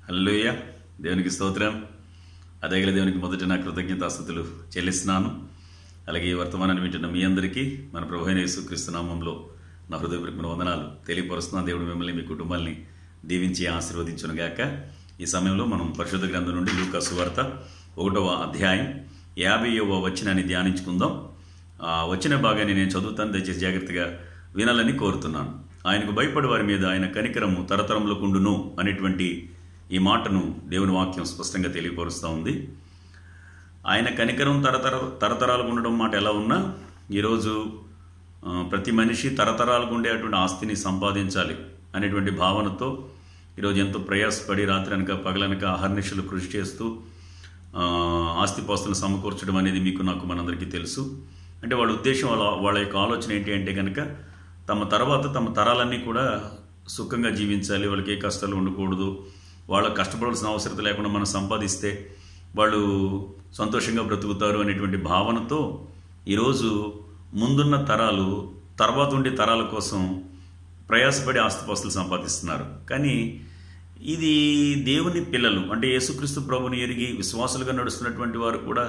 హల్లెలూయా. దేవునికి స్తోత్రం. అదేగల దేవునికి మొదట నా కృతజ్ఞతాస్తుతులు చెల్లిస్తున్నాను. అలాగే ఈ వర్తమానాన్ని వింటున్న మీ అందరికీ మన ప్రభు అయిన యేసుక్రీస్తు నామంలో నా హృదయపూర్వక వందనాలు తెలియపరుస్తున్నాను. దేవుడు మిమ్మల్ని మీ కుటుంబాన్ని దీవించి ఆశీర్వదించును గాక. ఈ సమయంలో మనం పరిశుద్ధ గ్రంథం నుండి లూకా సువార్త 1వ అధ్యాయం 50వ వచనాన్ని ధ్యానించుకుందాం. వచ్చిన భాగాన్ని నేను చదువుతాను, దయచేసి జాగ్రత్తగా వినాలని కోరుతున్నాను. ఆయనకు భయపడే వారి మీద ఆయన కనికరము తరతరములకు ఉండును అనేటువంటి ఈ మాటను దేవుని వాక్యం స్పష్టంగా తెలియపరుస్తూ ఉంది. ఆయన కనికరం తరతరాలకు ఉండడం మాట ఎలా ఉన్నా, ఈరోజు ప్రతి మనిషి తరతరాలకు ఉండేటువంటి ఆస్తిని సంపాదించాలి అనేటువంటి భావనతో ఈరోజు ఎంతో ప్రయాసపడి రాత్రి అనక పగలనక అహర్నిశలు కృషి చేస్తూ ఆస్తిపాస్తులను సమకూర్చడం అనేది మీకు నాకు మనందరికీ తెలుసు. అంటే వాళ్ళ ఉద్దేశం, వాళ్ళ యొక్క ఆలోచన ఏంటి అంటే కనుక తమ తర్వాత తమ తరాలన్నీ కూడా సుఖంగా జీవించాలి, వాళ్ళకి ఏ కష్టాలు ఉండకూడదు, వాళ్ళకు కష్టపడాల్సిన అవసరం లేకుండా మనం సంపాదిస్తే వాళ్ళు సంతోషంగా బ్రతుకుతారు అనేటువంటి భావనతో ఈరోజు ముందున్న తరాలు తర్వాత ఉండే తరాల కోసం ప్రయాసపడి ఆస్తిపాస్తులు సంపాదిస్తున్నారు. కానీ ఇది దేవుని పిల్లలు అంటే యేసుక్రీస్తు ప్రభుని ఎరిగి విశ్వాసులుగా నడుస్తున్నటువంటి వారు కూడా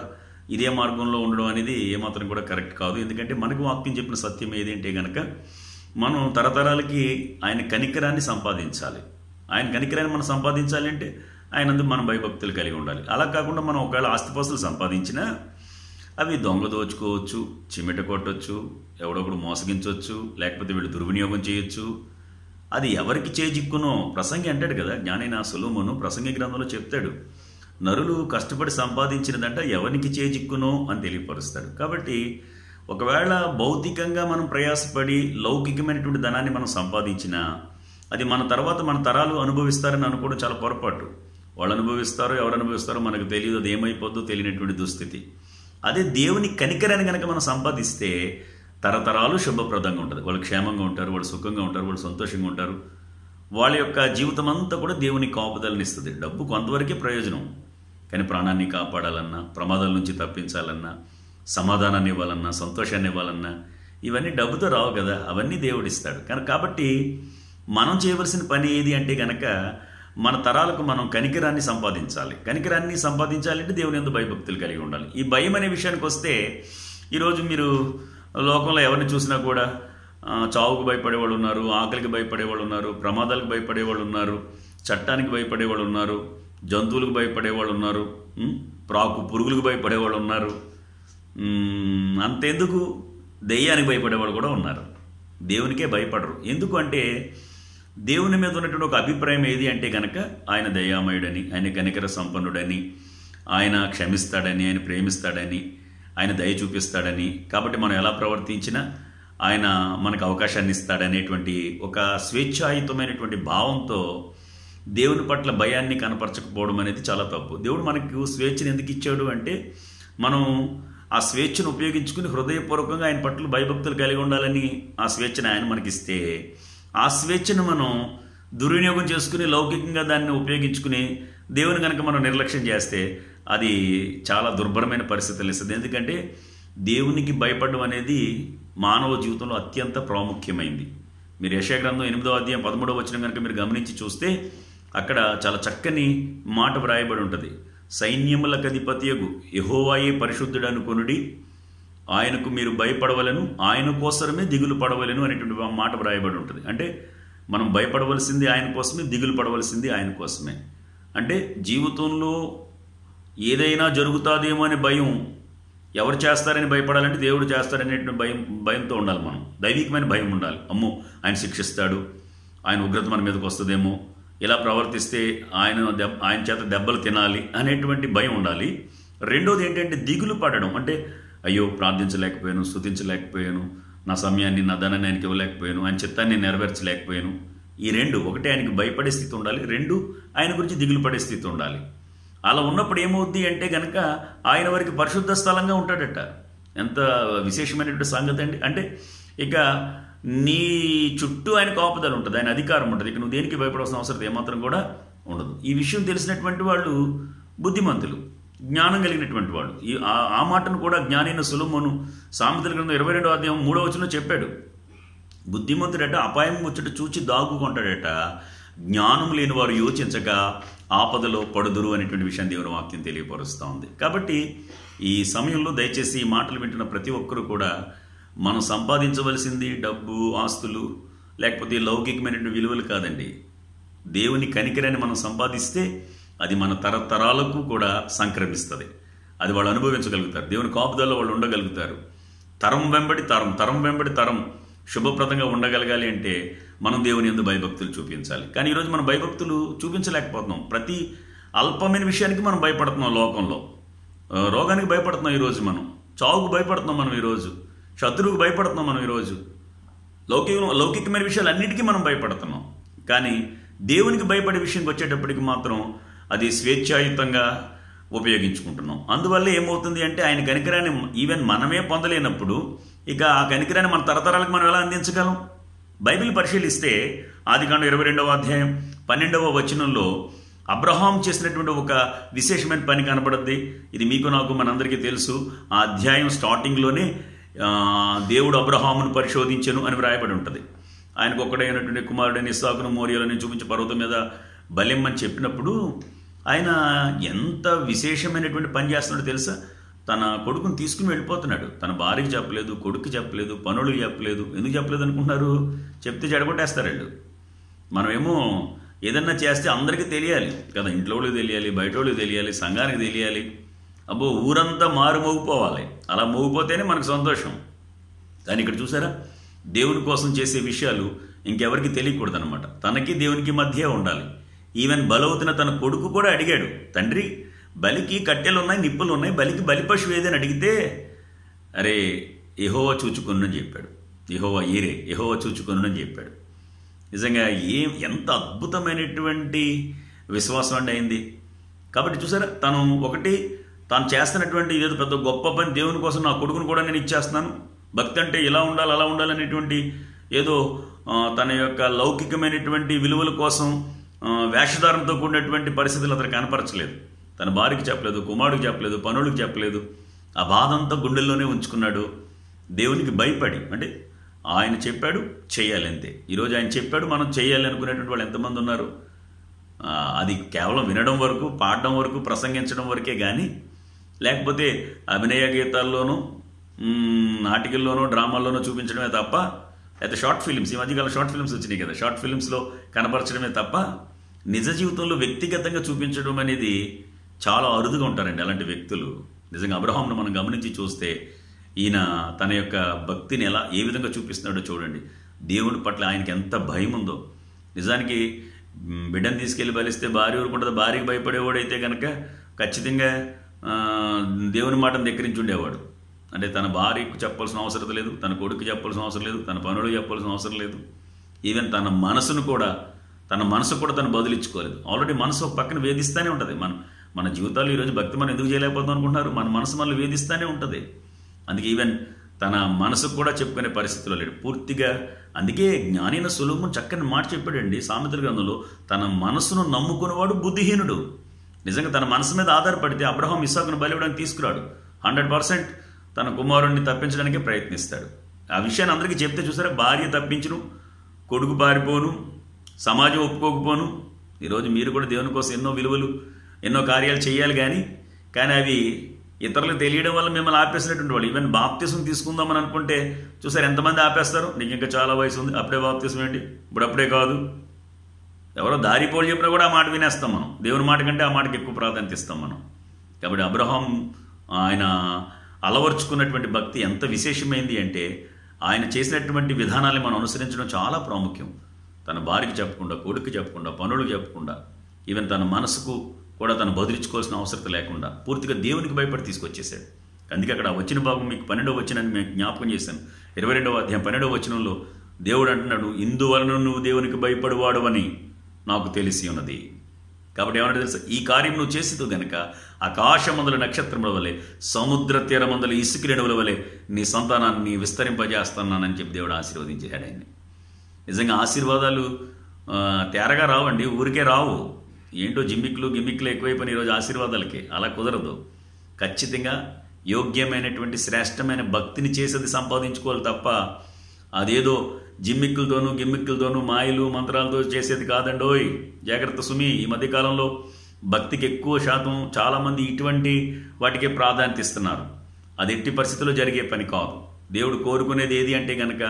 ఇదే మార్గంలో ఉండడం అనేది ఏమాత్రం కూడా కరెక్ట్ కాదు. ఎందుకంటే మనకు వాక్యం చెప్పిన సత్యం ఏది అంటే కనుక మనం తరతరాలకి ఆయన కనికరాన్ని సంపాదించాలి. ఆయన కనికరాన్ని మనం సంపాదించాలి అంటే ఆయన అందుకు మనం భయభక్తులు కలిగి ఉండాలి. అలా కాకుండా మనం ఒకవేళ ఆస్తిపాస్తులు సంపాదించినా అవి దొంగ దోచుకోవచ్చు, చిమ్మెట కొట్టవచ్చు, ఎవడొకడు మోసగించవచ్చు, లేకపోతే వీళ్ళు దుర్వినియోగం చేయొచ్చు. అది ఎవరికి చేజిక్కునో ప్రసంగి అంటాడు కదా, జ్ఞానైన సొలొమోను ప్రసంగి గ్రంథంలో చెప్తాడు, నరులు కష్టపడి సంపాదించినదంట ఎవరికి చేజిక్కునో అని తెలియపరుస్తాడు. కాబట్టి ఒకవేళ భౌతికంగా మనం ప్రయాసపడి లౌకికమైనటువంటి ధనాన్ని మనం సంపాదించినా అది మన తర్వాత మన తరాలు అనుభవిస్తారని అనుకోవడం చాలా పొరపాటు. వాళ్ళు అనుభవిస్తారో ఎవరు అనుభవిస్తారో మనకు తెలియదు, అది ఏమైపోద్దో తెలియనటువంటి దుస్థితి. అదే దేవుని కనికరాన్ని కనుక మనం సంపాదిస్తే తరతరాలు శుభప్రదంగా ఉంటుంది. వాళ్ళు క్షేమంగా ఉంటారు, వాళ్ళు సుఖంగా ఉంటారు, వాళ్ళు సంతోషంగా ఉంటారు. వాళ్ళ యొక్క జీవితం అంతా కూడా దేవుని కాపుదలని ఇస్తుంది. డబ్బు కొంతవరకే ప్రయోజనం, కానీ ప్రాణాన్ని కాపాడాలన్నా, ప్రమాదాల నుంచి తప్పించాలన్నా, సమాధానాన్ని ఇవ్వాలన్నా, సంతోషాన్ని ఇవ్వాలన్నా ఇవన్నీ డబ్బుతో రావు కదా, అవన్నీ దేవుడిస్తాడు. కాబట్టి మనం చేయవలసిన పని ఏది అంటే కనుక మన తరాలకు మనం కనికరాన్ని సంపాదించాలి. కనికరాన్ని సంపాదించాలంటే దేవుని యందు భయభక్తులు కలిగి ఉండాలి. ఈ భయం అనే విషయానికి వస్తే ఈరోజు మీరు లోకంలో ఎవరిని చూసినా కూడా చావుకు భయపడేవాళ్ళు ఉన్నారు, ఆకలికి భయపడేవాళ్ళు ఉన్నారు, ప్రమాదాలకు భయపడేవాళ్ళు ఉన్నారు, చట్టానికి భయపడేవాళ్ళు ఉన్నారు, జంతువులకు భయపడేవాళ్ళు ఉన్నారు, పురుగులకు భయపడేవాళ్ళు ఉన్నారు, అంతెందుకు దెయ్యానికి భయపడేవాళ్ళు కూడా ఉన్నారు. దేవునికే భయపడరు. ఎందుకు అంటే దేవుని మీద ఉన్నటువంటి ఒక అభిప్రాయం ఏది అంటే కనుక ఆయన దయామయుడని, ఆయన కనికర సంపన్నుడని, ఆయన క్షమిస్తాడని, ఆయన ప్రేమిస్తాడని, ఆయన దయ చూపిస్తాడని. కాబట్టి మనం ఎలా ప్రవర్తించినా ఆయన మనకు అవకాశాన్ని ఇస్తాడనేటువంటి ఒక స్వేచ్ఛాయుతమైనటువంటి భావంతో దేవుని పట్ల భయాన్ని కనపరచకపోవడం అనేది చాలా తప్పు. దేవుడు మనకు స్వేచ్ఛను ఎందుకు ఇచ్చాడు అంటే మనం ఆ స్వేచ్ఛను ఉపయోగించుకుని హృదయపూర్వకంగా ఆయన పట్ల భయభక్తులు కలిగి ఉండాలని ఆ స్వేచ్ఛను ఆయన మనకిస్తే ఆ స్వేచ్ఛను మనం దుర్వినియోగం చేసుకుని లౌకికంగా దాన్ని ఉపయోగించుకుని దేవుని కనుక మనం నిర్లక్ష్యం చేస్తే అది చాలా దుర్భరమైన పరిస్థితులు ఇస్తుంది. ఎందుకంటే దేవునికి భయపడడం అనేది మానవ జీవితంలో అత్యంత ప్రాముఖ్యమైంది. మీరు యెషయా గ్రంథం 8వ అధ్యాయం 13వ వచనం కనుక మీరు గమనించి చూస్తే అక్కడ చాలా చక్కని మాట వ్రాయబడి ఉంటుంది. సైన్యములకు అధిపతియగు యెహోవాయే పరిశుద్ధుడు అనుకొనుడి, ఆయనకు మీరు భయపడవలను, ఆయన కోసమే దిగులు పడవలను అనేటువంటి మాట వ్రాయబడి ఉంటుంది. అంటే మనం భయపడవలసింది ఆయన కోసమే, దిగులు పడవలసింది ఆయన కోసమే. అంటే జీవితంలో ఏదైనా జరుగుతుందేమో అనే భయం, ఎవరు చేస్తారని భయపడాలంటే దేవుడు చేస్తాడనేటువంటి భయంతో ఉండాలి. మనం దైవికమైన భయం ఉండాలి. అమ్మో ఆయన శిక్షిస్తాడు, ఆయన ఉగ్రత మన మీదకి వస్తుందేమో, ఇలా ప్రవర్తిస్తే ఆయన చేత దెబ్బలు తినాలి అనేటువంటి భయం ఉండాలి. రెండోది ఏంటంటే దిగులు పడడం. అంటే అయ్యో ప్రార్థించలేకపోయాను, స్తుతించలేకపోయాను, నా సమయాన్ని నా ధనాన్ని ఆయనకి ఇవ్వలేకపోయాను, ఆయన చిత్తాన్ని నెరవేర్చలేకపోయాను. ఈ రెండు, ఒకటి ఆయనకి భయపడే స్థితి ఉండాలి, రెండు ఆయన గురించి దిగులు పడే స్థితి ఉండాలి. అలా ఉన్నప్పుడు ఏమవుద్ది అంటే కనుక ఆయన వారికి పరిశుద్ధ స్థలంగా ఉంటాడట. ఎంత విశేషమైనటువంటి సంగతి అండి. అంటే ఇక నీ చుట్టూ ఆయన కాపుదల ఉంటుంది, ఆయన అధికారం ఉంటుంది. ఇక నువ్వు దేనికి భయపడాల్సిన అవసరం ఏమాత్రం కూడా ఉండదు. ఈ విషయం తెలిసినటువంటి వాళ్ళు బుద్ధిమంతులు, జ్ఞానం కలిగినటువంటి వాళ్ళు. ఆ మాటను కూడా జ్ఞానైన సొలొమోను సామెతల గ్రంథం 22వ అధ్యాయం 3వ వచనంలో చెప్పాడు. బుద్ధిమంతుడట అపాయం ముచ్చట చూచి దాగుకుంటాడట, జ్ఞానం లేని వారు యోచించక ఆపదలో పడుదురు అనేటువంటి విషయాన్ని దేవుని వాక్యం తెలియపరుస్తూ ఉంది. కాబట్టి ఈ సమయంలో దయచేసి ఈ మాటలు వింటున్న ప్రతి ఒక్కరూ కూడా మనం సంపాదించవలసింది డబ్బు, ఆస్తులు, లేకపోతే లౌకికమైనటువంటి విలువలు కాదండి. దేవుని కనికరాన్ని మనం సంపాదిస్తే అది మన తరతరాలకు కూడా సంక్రమిస్తుంది. అది వాళ్ళు అనుభవించగలుగుతారు. దేవుని కాపుదల్లో వాళ్ళు ఉండగలుగుతారు. తరం వెంబడి తరం, తరం వెంబడి తరం శుభప్రదంగా ఉండగలగాలి అంటే మనం దేవుని యందు భయభక్తులు చూపించాలి. కానీ ఈరోజు మనం భయభక్తులు చూపించలేకపోతున్నాం. ప్రతి అల్పమైన విషయానికి మనం భయపడుతున్నాం. లోకంలో రోగానికి భయపడుతున్నాం ఈరోజు, మనం చావుకు భయపడుతున్నాం, మనం ఈరోజు శత్రువుకు భయపడుతున్నాం, మనం ఈరోజు లౌకికమైన విషయాలన్నిటికీ మనం భయపడుతున్నాం. కానీ దేవునికి భయపడే విషయంకి వచ్చేటప్పటికి మాత్రం అది స్వేచ్ఛాయుతంగా ఉపయోగించుకుంటున్నాం. అందువల్ల ఏమవుతుంది అంటే ఆయన కనికరాన్ని ఈవెన్ మనమే పొందలేనప్పుడు ఇక ఆ కనికరాన్ని మన తరతరాలకు మనం ఎలా అందించగలం? బైబిల్ పరిశీలిస్తే ఆదికాండం 22వ అధ్యాయం 12వ వచనంలో అబ్రహాం చేసినటువంటి ఒక విశేషమైన పని కనబడుద్ది. ఇది మీకు నాకు మనందరికీ తెలుసు. ఆ అధ్యాయం స్టార్టింగ్లోనే దేవుడు అబ్రహామును పరిశోధించెను అని వ్రాయబడి ఉంటుంది. ఆయనకు ఒక్కడైనటువంటి కుమారుడైన ఇస్సాకును మోరియాలని చూపించి పర్వతం మీద బలిమ్మని చెప్పినప్పుడు ఆయన ఎంత విశేషమైనటువంటి పని చేస్తున్నాడో తెలుసా? తన కొడుకుని తీసుకుని వెళ్ళిపోతున్నాడు. తన భార్యకి చెప్పలేదు, కొడుకు చెప్పలేదు, పనులకు చెప్పలేదు. ఎందుకు చెప్పలేదు అనుకుంటున్నారు? చెప్తే చెడగొట్టేస్తారండి. మనమేమో ఏదన్నా చేస్తే అందరికీ తెలియాలి కదా, ఇంట్లో వాళ్ళకి తెలియాలి, బయట వాళ్ళకి తెలియాలి, సంఘానికి తెలియాలి. అబ్బో ఊరంతా మారు మోగిపోవాలి. అలా మోగిపోతేనే మనకు సంతోషం. కానీ ఇక్కడ చూసారా, దేవుని కోసం చేసే విషయాలు ఇంకెవరికి తెలియకూడదు అనమాట. తనకి దేవునికి మధ్య ఉండాలి. ఈవెన్ బలవుతున్న తన కొడుకు కూడా అడిగాడు, తండ్రి బలికి కట్టెలు ఉన్నాయి, నిప్పులు ఉన్నాయి, బలికి బలిపశువు ఏదని అడిగితే అరే యెహోవా చూచుకొనునని చెప్పాడు. యెహోవా చూచుకొనునని చెప్పాడు. నిజంగా ఎంత అద్భుతమైనటువంటి విశ్వాసం అంటే అయింది. కాబట్టి చూసారా, తాను చేస్తున్నటువంటి ఏదో పెద్ద గొప్ప పని, దేవుని కోసం నా కొడుకును కూడా నేను ఇచ్చేస్తున్నాను, భక్తి అంటే ఇలా ఉండాలి అలా ఉండాలనేటువంటి ఏదో తన యొక్క లౌకికమైనటువంటి విలువల కోసం వేషధారంతో కూడినటువంటి పరిస్థితులు అతను కనపరచలేదు. తన భార్యకి చెప్పలేదు, కుమారుడికి చెప్పలేదు, పనులకు చెప్పలేదు. ఆ బాధ అంతా గుండెల్లోనే ఉంచుకున్నాడు. దేవునికి భయపడి, అంటే ఆయన చెప్పాడు చేయాలి అంతే. ఈరోజు ఆయన చెప్పాడు మనం చేయాలి అనుకునేటువంటి వాళ్ళు ఎంతమంది ఉన్నారు? అది కేవలం వినడం వరకు, పాడడం వరకు, ప్రసంగించడం వరకే కానీ, లేకపోతే అభినయ గీతాల్లోనూ నాటికల్లోనూ డ్రామాల్లోనూ చూపించడమే తప్ప, అయితే షార్ట్ ఫిలిమ్స్, ఈ మధ్యకాలం షార్ట్ ఫిలిమ్స్ వచ్చినాయి కదా, షార్ట్ ఫిలిమ్స్లో కనపరచడమే తప్ప నిజ జీవితంలో వ్యక్తిగతంగా చూపించడం అనేది చాలా అరుదుగా ఉంటారండి అలాంటి వ్యక్తులు. నిజంగా అబ్రహాంను మనం గమనించి చూస్తే ఈయన తన యొక్క భక్తిని ఏ విధంగా చూపిస్తున్నాడో చూడండి. దేవుడి పట్ల ఆయనకి ఎంత భయం ఉందో. నిజానికి బిడ్డను తీసుకెళ్ళి బలిస్తే భార్య ఊరుకుంటుంది. భార్యకి భయపడేవాడైతే కనుక ఖచ్చితంగా దేవుని మాటను దగ్గరించి ఉండేవాడు. అంటే తన భార్యకు చెప్పాల్సిన అవసరం లేదు, తన కొడుకు చెప్పాల్సిన అవసరం లేదు, తన పనులకు చెప్పాల్సిన అవసరం లేదు. ఈవెన్ తన మనసు కూడా తను బదులిచ్చుకోలేదు. ఆల్రెడీ మనసు ఒక పక్కన వేధిస్తూనే ఉంటుంది. మన జీవితాల్లో ఈరోజు భక్తి మనం ఎందుకు చేయలేకపోతాం అనుకుంటున్నారు? మన మనసు మనల్ని వేధిస్తూనే ఉంటుంది. అందుకే ఈవెన్ తన మనసుకు కూడా చెప్పుకునే పరిస్థితిలో లేడు పూర్తిగా. అందుకే జ్ఞానైన సొలొమోను చక్కని మాట చెప్పాడండి సామెతల గ్రంథంలో, తన మనసును నమ్ముకునేవాడు బుద్ధిహీనుడు. నిజంగా తన మనసు మీద ఆధారపడితే అబ్రహాం ఇస్సాకును బలి ఇవ్వడానికి తీసుకురాడు. 100% తన కుమారుడిని తప్పించడానికే ప్రయత్నిస్తాడు. ఆ విషయాన్ని అందరికీ చెప్తే చూసారా, భార్య తప్పించును, కొడుకు పారిపోను, సమాజం ఒప్పుకోకపోను. ఈరోజు మీరు కూడా దేవుని కోసం ఎన్నో విలువలు, ఎన్నో కార్యాలు చేయాలి. కానీ అవి ఇతరులకు తెలియడం వల్ల మిమ్మల్ని ఆపేసినటువంటి వాళ్ళు. ఈవెన్ బాప్తిసం తీసుకుందామని అనుకుంటే చూసారు ఎంతమంది ఆపేస్తారు. నీకు ఇంకా చాలా వయసు ఉంది, అప్పుడే బాప్తిసం ఏంటి, అప్పుడే కాదు. ఎవరో దారిపోలు చెప్పినా కూడా ఆ మాట వినేస్తాం మనం. దేవుని మాట కంటే ఆ మాటకి ఎక్కువ ప్రాధాన్యత ఇస్తాం మనం. కాబట్టి అబ్రహాం ఆయన అలవర్చుకున్నటువంటి భక్తి ఎంత విశేషమైంది అంటే, ఆయన చేసినటువంటి విధానాన్ని మనం అనుసరించడం చాలా ప్రాముఖ్యం. తన భార్యకి చెప్పకుండా, కొడుకు చెప్పకుండా, పనులకు చెప్పకుండా, ఈవెన్ తన మనసుకు కూడా తను బదిలించుకోవాల్సిన అవసరం లేకుండా పూర్తిగా దేవునికి భయపడి తీసుకొచ్చేసాడు. అందుకే అక్కడ వచ్చిన భాగం మీకు 12వ వచనాన్ని నేను జ్ఞాపకం చేశాను. 22వ అధ్యాయం 12వ వచనంలో దేవుడు అంటున్నాడు, ఇందువలన నువ్వు దేవునికి భయపడువాడవని నాకు తెలిసి ఉన్నది. కాబట్టి ఏమన్నా తెలుసా, ఈ కార్యం నువ్వు చేసేది గనక ఆకాశమందుల నక్షత్రముల వలె, సముద్ర తీరమందుల ఇసుక రేణువుల వలె నీ సంతానాన్ని విస్తరింపజేస్తున్నానని చెప్పి దేవుడు ఆశీర్వదించాడు ఆయన్ని. నిజంగా ఆశీర్వాదాలు తేరగా రావండి, ఊరికే రావు. ఏంటో గిమ్మిక్లు ఎక్కువైపోయిన ఈరోజు ఆశీర్వాదాలకి. అలా కుదరదు. ఖచ్చితంగా యోగ్యమైనటువంటి శ్రేష్టమైన భక్తిని చేసేది సంపాదించుకోవాలి తప్ప అదేదో జిమ్మిక్కులతోనూ గిమ్మిక్కులతోనూ మాయలు మంత్రాలతో చేసేది కాదండోయ్. జాగ్రత్త సుమి. ఈ మధ్యకాలంలో భక్తికి ఎక్కువ శాతం చాలామంది ఇటువంటి వాటికే ప్రాధాన్యత ఇస్తున్నారు. అది ఎట్టి పరిస్థితుల్లో జరిగే పని కాదు. దేవుడు కోరుకునేది ఏది అంటే కనుక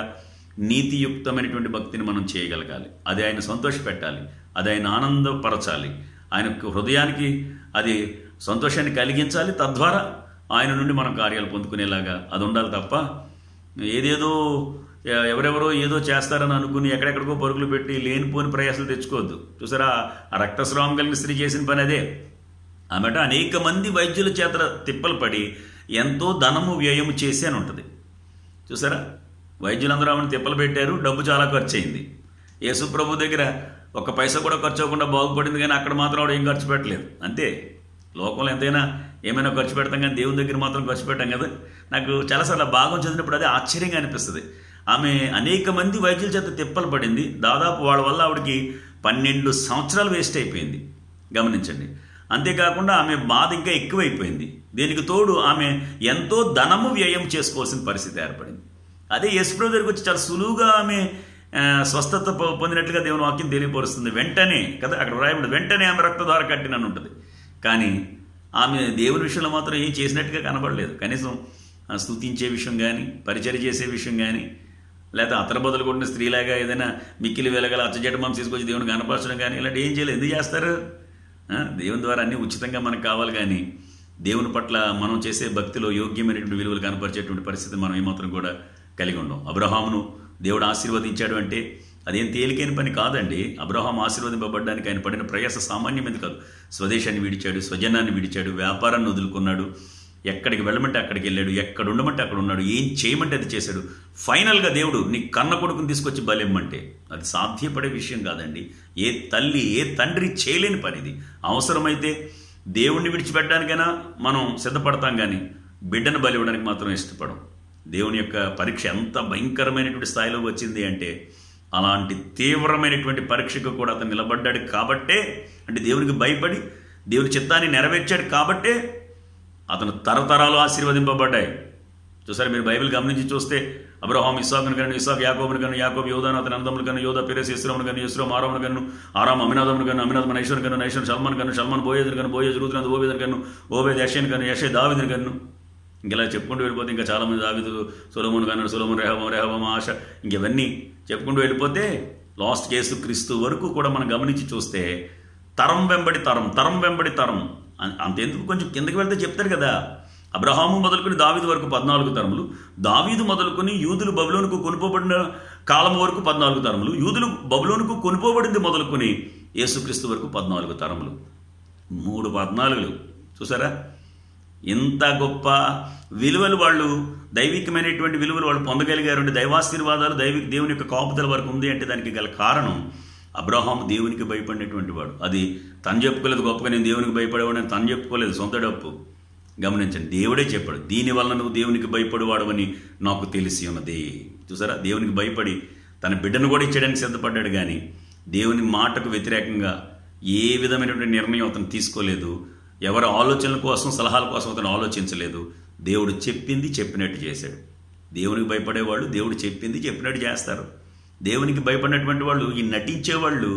నీతియుక్తమైనటువంటి భక్తిని మనం చేయగలగాలి. అది ఆయన సంతోషపెట్టాలి, అది ఆయన ఆనందపరచాలి, ఆయన హృదయానికి అది సంతోషాన్ని కలిగించాలి. తద్వారా ఆయన నుండి మనం కార్యాలు పొందుకునేలాగా అది ఉండాలి తప్ప ఏదేదో ఎవరెవరో ఏదో చేస్తారని అనుకుని ఎక్కడెక్కడికో పరుగులు పెట్టి లేనిపోని ప్రయాసాలు తెచ్చుకోవద్దు. చూసారా, ఆ రక్తస్రావం కలిగిన స్త్రీ చేసిన పని అదే. ఆమెట అనేక మంది వైద్యుల చేత తిప్పలు పడి ఎంతో ధనము వ్యయము చేసి అని ఉంటుంది. చూసారా, వైద్యులందరూ ఆమెను తిప్పలు పెట్టారు, డబ్బు చాలా ఖర్చు అయింది. యేసు ప్రభు దగ్గర ఒక్క పైసా కూడా ఖర్చు అవ్వకుండా బాగుపడింది, కానీ అక్కడ మాత్రం ఆవిడ ఏం ఖర్చు పెట్టలేదు. అంతే, లోకంలో ఎంతైనా ఏమైనా ఖర్చు పెడతాం, కానీ దేవుని దగ్గర మాత్రం ఖర్చు పెట్టాం కదా. నాకు చాలాసార్లు భాగం చదివినప్పుడు అదే ఆశ్చర్యంగా అనిపిస్తుంది. ఆమె అనేక మంది వైద్యుల చేత తిప్పలు పడింది. దాదాపు వాళ్ళ వల్ల ఆవిడకి 12 సంవత్సరాలు వేస్ట్ అయిపోయింది. గమనించండి. అంతేకాకుండా ఆమె బాధ ఇంకా ఎక్కువైపోయింది. దీనికి తోడు ఆమె ఎంతో ధనము వ్యయం చేసుకోవాల్సిన పరిస్థితి ఏర్పడింది. అదే యేసుప్రభు దగ్గరికి వచ్చి చాలా సులువుగా ఆమె స్వస్థత పొందినట్లుగా దేవుని వాక్యం తెలియపరుస్తుంది. వెంటనే కదా, అక్కడ రాయబడి వెంటనే ఆమె రక్తధార కట్టినని ఉంటుంది. కానీ ఆమె దేవుని విషయంలో మాత్రం ఏం చేసినట్టుగా కనబడలేదు. కనీసం స్తుతించే విషయం కానీ, పరిచర్య చేసే విషయం కానీ, లేకపోతే అతర బదులు కొట్టిన స్త్రీలాగా ఏదైనా మిక్కిలి వెలగల అచ్చజట మాంసం తీసుకొచ్చి దేవుని కనపరచడం కానీ ఇలాంటి ఏం చేయలేదు. ఎందుకు చేస్తారు? దేవుని ద్వారా అన్నీ ఉచితంగా మనకు కావాలి, కానీ దేవుని పట్ల మనం చేసే భక్తిలో యోగ్యమైనటువంటి విలువలు కనపరిచేటువంటి పరిస్థితి మనం ఏమాత్రం కూడా కలిగి ఉండం. అబ్రహామును దేవుడు ఆశీర్వదించాడు అంటే అదేం తేలికైన పని కాదండి. అబ్రహాం ఆశీర్వదింపబడ్డానికి ఆయన పడిన ప్రయాస సామాన్యమైనది కాదు. స్వదేశాన్ని విడిచాడు, స్వజనాన్ని విడిచాడు, వ్యాపారాన్ని వదులుకున్నాడు, ఎక్కడికి వెళ్ళమంటే అక్కడికి వెళ్ళాడు, ఎక్కడ ఉండమంటే అక్కడ ఉన్నాడు, ఏం చేయమంటే అది చేశాడు. ఫైనల్గా దేవుడు నీ కన్న కొడుకుని తీసుకొచ్చి బలిమ్మంటే అది సాధ్యపడే విషయం కాదండి. ఏ తల్లి ఏ తండ్రి చేయలేని పని ఇది. అవసరమైతే దేవుణ్ణి విడిచిపెట్టడానికైనా మనం సిద్ధపడతాం, కానీ బిడ్డను బలి ఇవ్వడానికి మాత్రం ఇష్టపడం. దేవుని యొక్క పరీక్ష ఎంత భయంకరమైనటువంటి స్థాయిలో వచ్చింది అంటే అలాంటి తీవ్రమైనటువంటి పరీక్షకు కూడా అతను నిలబడ్డాడు కాబట్టే, అంటే దేవునికి భయపడి దేవుని చిత్తాన్ని నెరవేర్చాడు కాబట్టే అతను తరతరాలు ఆశీర్వదింపబడ్డాయి. చూసారు, మీరు బైబిల్ గమనించి చూస్తే అబ్రహాం ఇస్సాకును కను, ఇస్సాకు యాకోబును కను, యాకోబు యోధాను అతని అన్నదమ్ములు కను, యోధా పెరెస్ ఇస్రామును కను, ఇస్రాం ఆరామును కను, ఆరాం అమినాదమును కను, అమినాదం నైషును కను, నైషును సల్మాన్ కను, సల్మాన్ బోయేదును కను, బోయేజు రూతును ఓబేదును కను, ఓబేద్ యషేను కను, యషే దావీదును కను. ఇంకెలా చెప్పుకుంటూ వెళ్ళిపోతే ఇంకా చాలామంది దావీదు, సొలొమోను కన్నాడు, సొలొమోను రెహబాం ఆశ, ఇంకెవన్నీ చెప్పుకుంటూ వెళ్ళిపోతే లాస్ట్ కేసు క్రీస్తు వరకు కూడా మనం గమనించి చూస్తే తరం వెంబడి తరం, తరం వెంబడి తరం. అంతెందుకు, కొంచెం కిందకి వెళ్తే చెప్తారు కదా, అబ్రహాము మొదలుకొని దావీదు వరకు 14 తరములు, దావీదు మొదలుకొని యూదులు బబులోనుకు కొనుపోబడిన కాలం వరకు 14 తరములు, యూదులు బబులోనుకు కొనుపోబడింది మొదలుకొని యేసుక్రీస్తు వరకు 14 తరములు. 3 14. చూసారా, ఇంత గొప్ప విలువలు వాళ్ళు, దైవికమైనటువంటి విలువలు వాళ్ళు పొందగలిగారు. దైవాశీర్వాదాలు దేవుని యొక్క కాపుదల వరకు ఉంది అంటే దానికి గల కారణం అబ్రహాము దేవునికి భయపడినటువంటి వాడు. అది తను చెప్పుకోలేదు, గొప్పగా నేను దేవునికి భయపడేవాడు అని తను చెప్పుకోలేదు, సొంత డప్పు. గమనించండి, దేవుడే చెప్పాడు, దీనివల్ల నువ్వు దేవునికి భయపడేవాడవని నాకు తెలిసి ఉన్నది. చూసారా, దేవునికి భయపడి తన బిడ్డను కూడా ఇచ్చేయడానికి సిద్ధపడ్డాడు, కానీ దేవుని మాటకు వ్యతిరేకంగా ఏ విధమైనటువంటి నిర్ణయం అతను తీసుకోలేదు. ఎవరి ఆలోచనల కోసం, సలహాల కోసం అతను ఆలోచించలేదు. దేవుడు చెప్పింది చెప్పినట్టు చేశాడు. దేవునికి భయపడేవాళ్ళు దేవుడు చెప్పింది చెప్పినట్టు చేస్తారు. దేవునికి భయపడినటువంటి వాళ్ళు, ఈ నటించేవాళ్ళు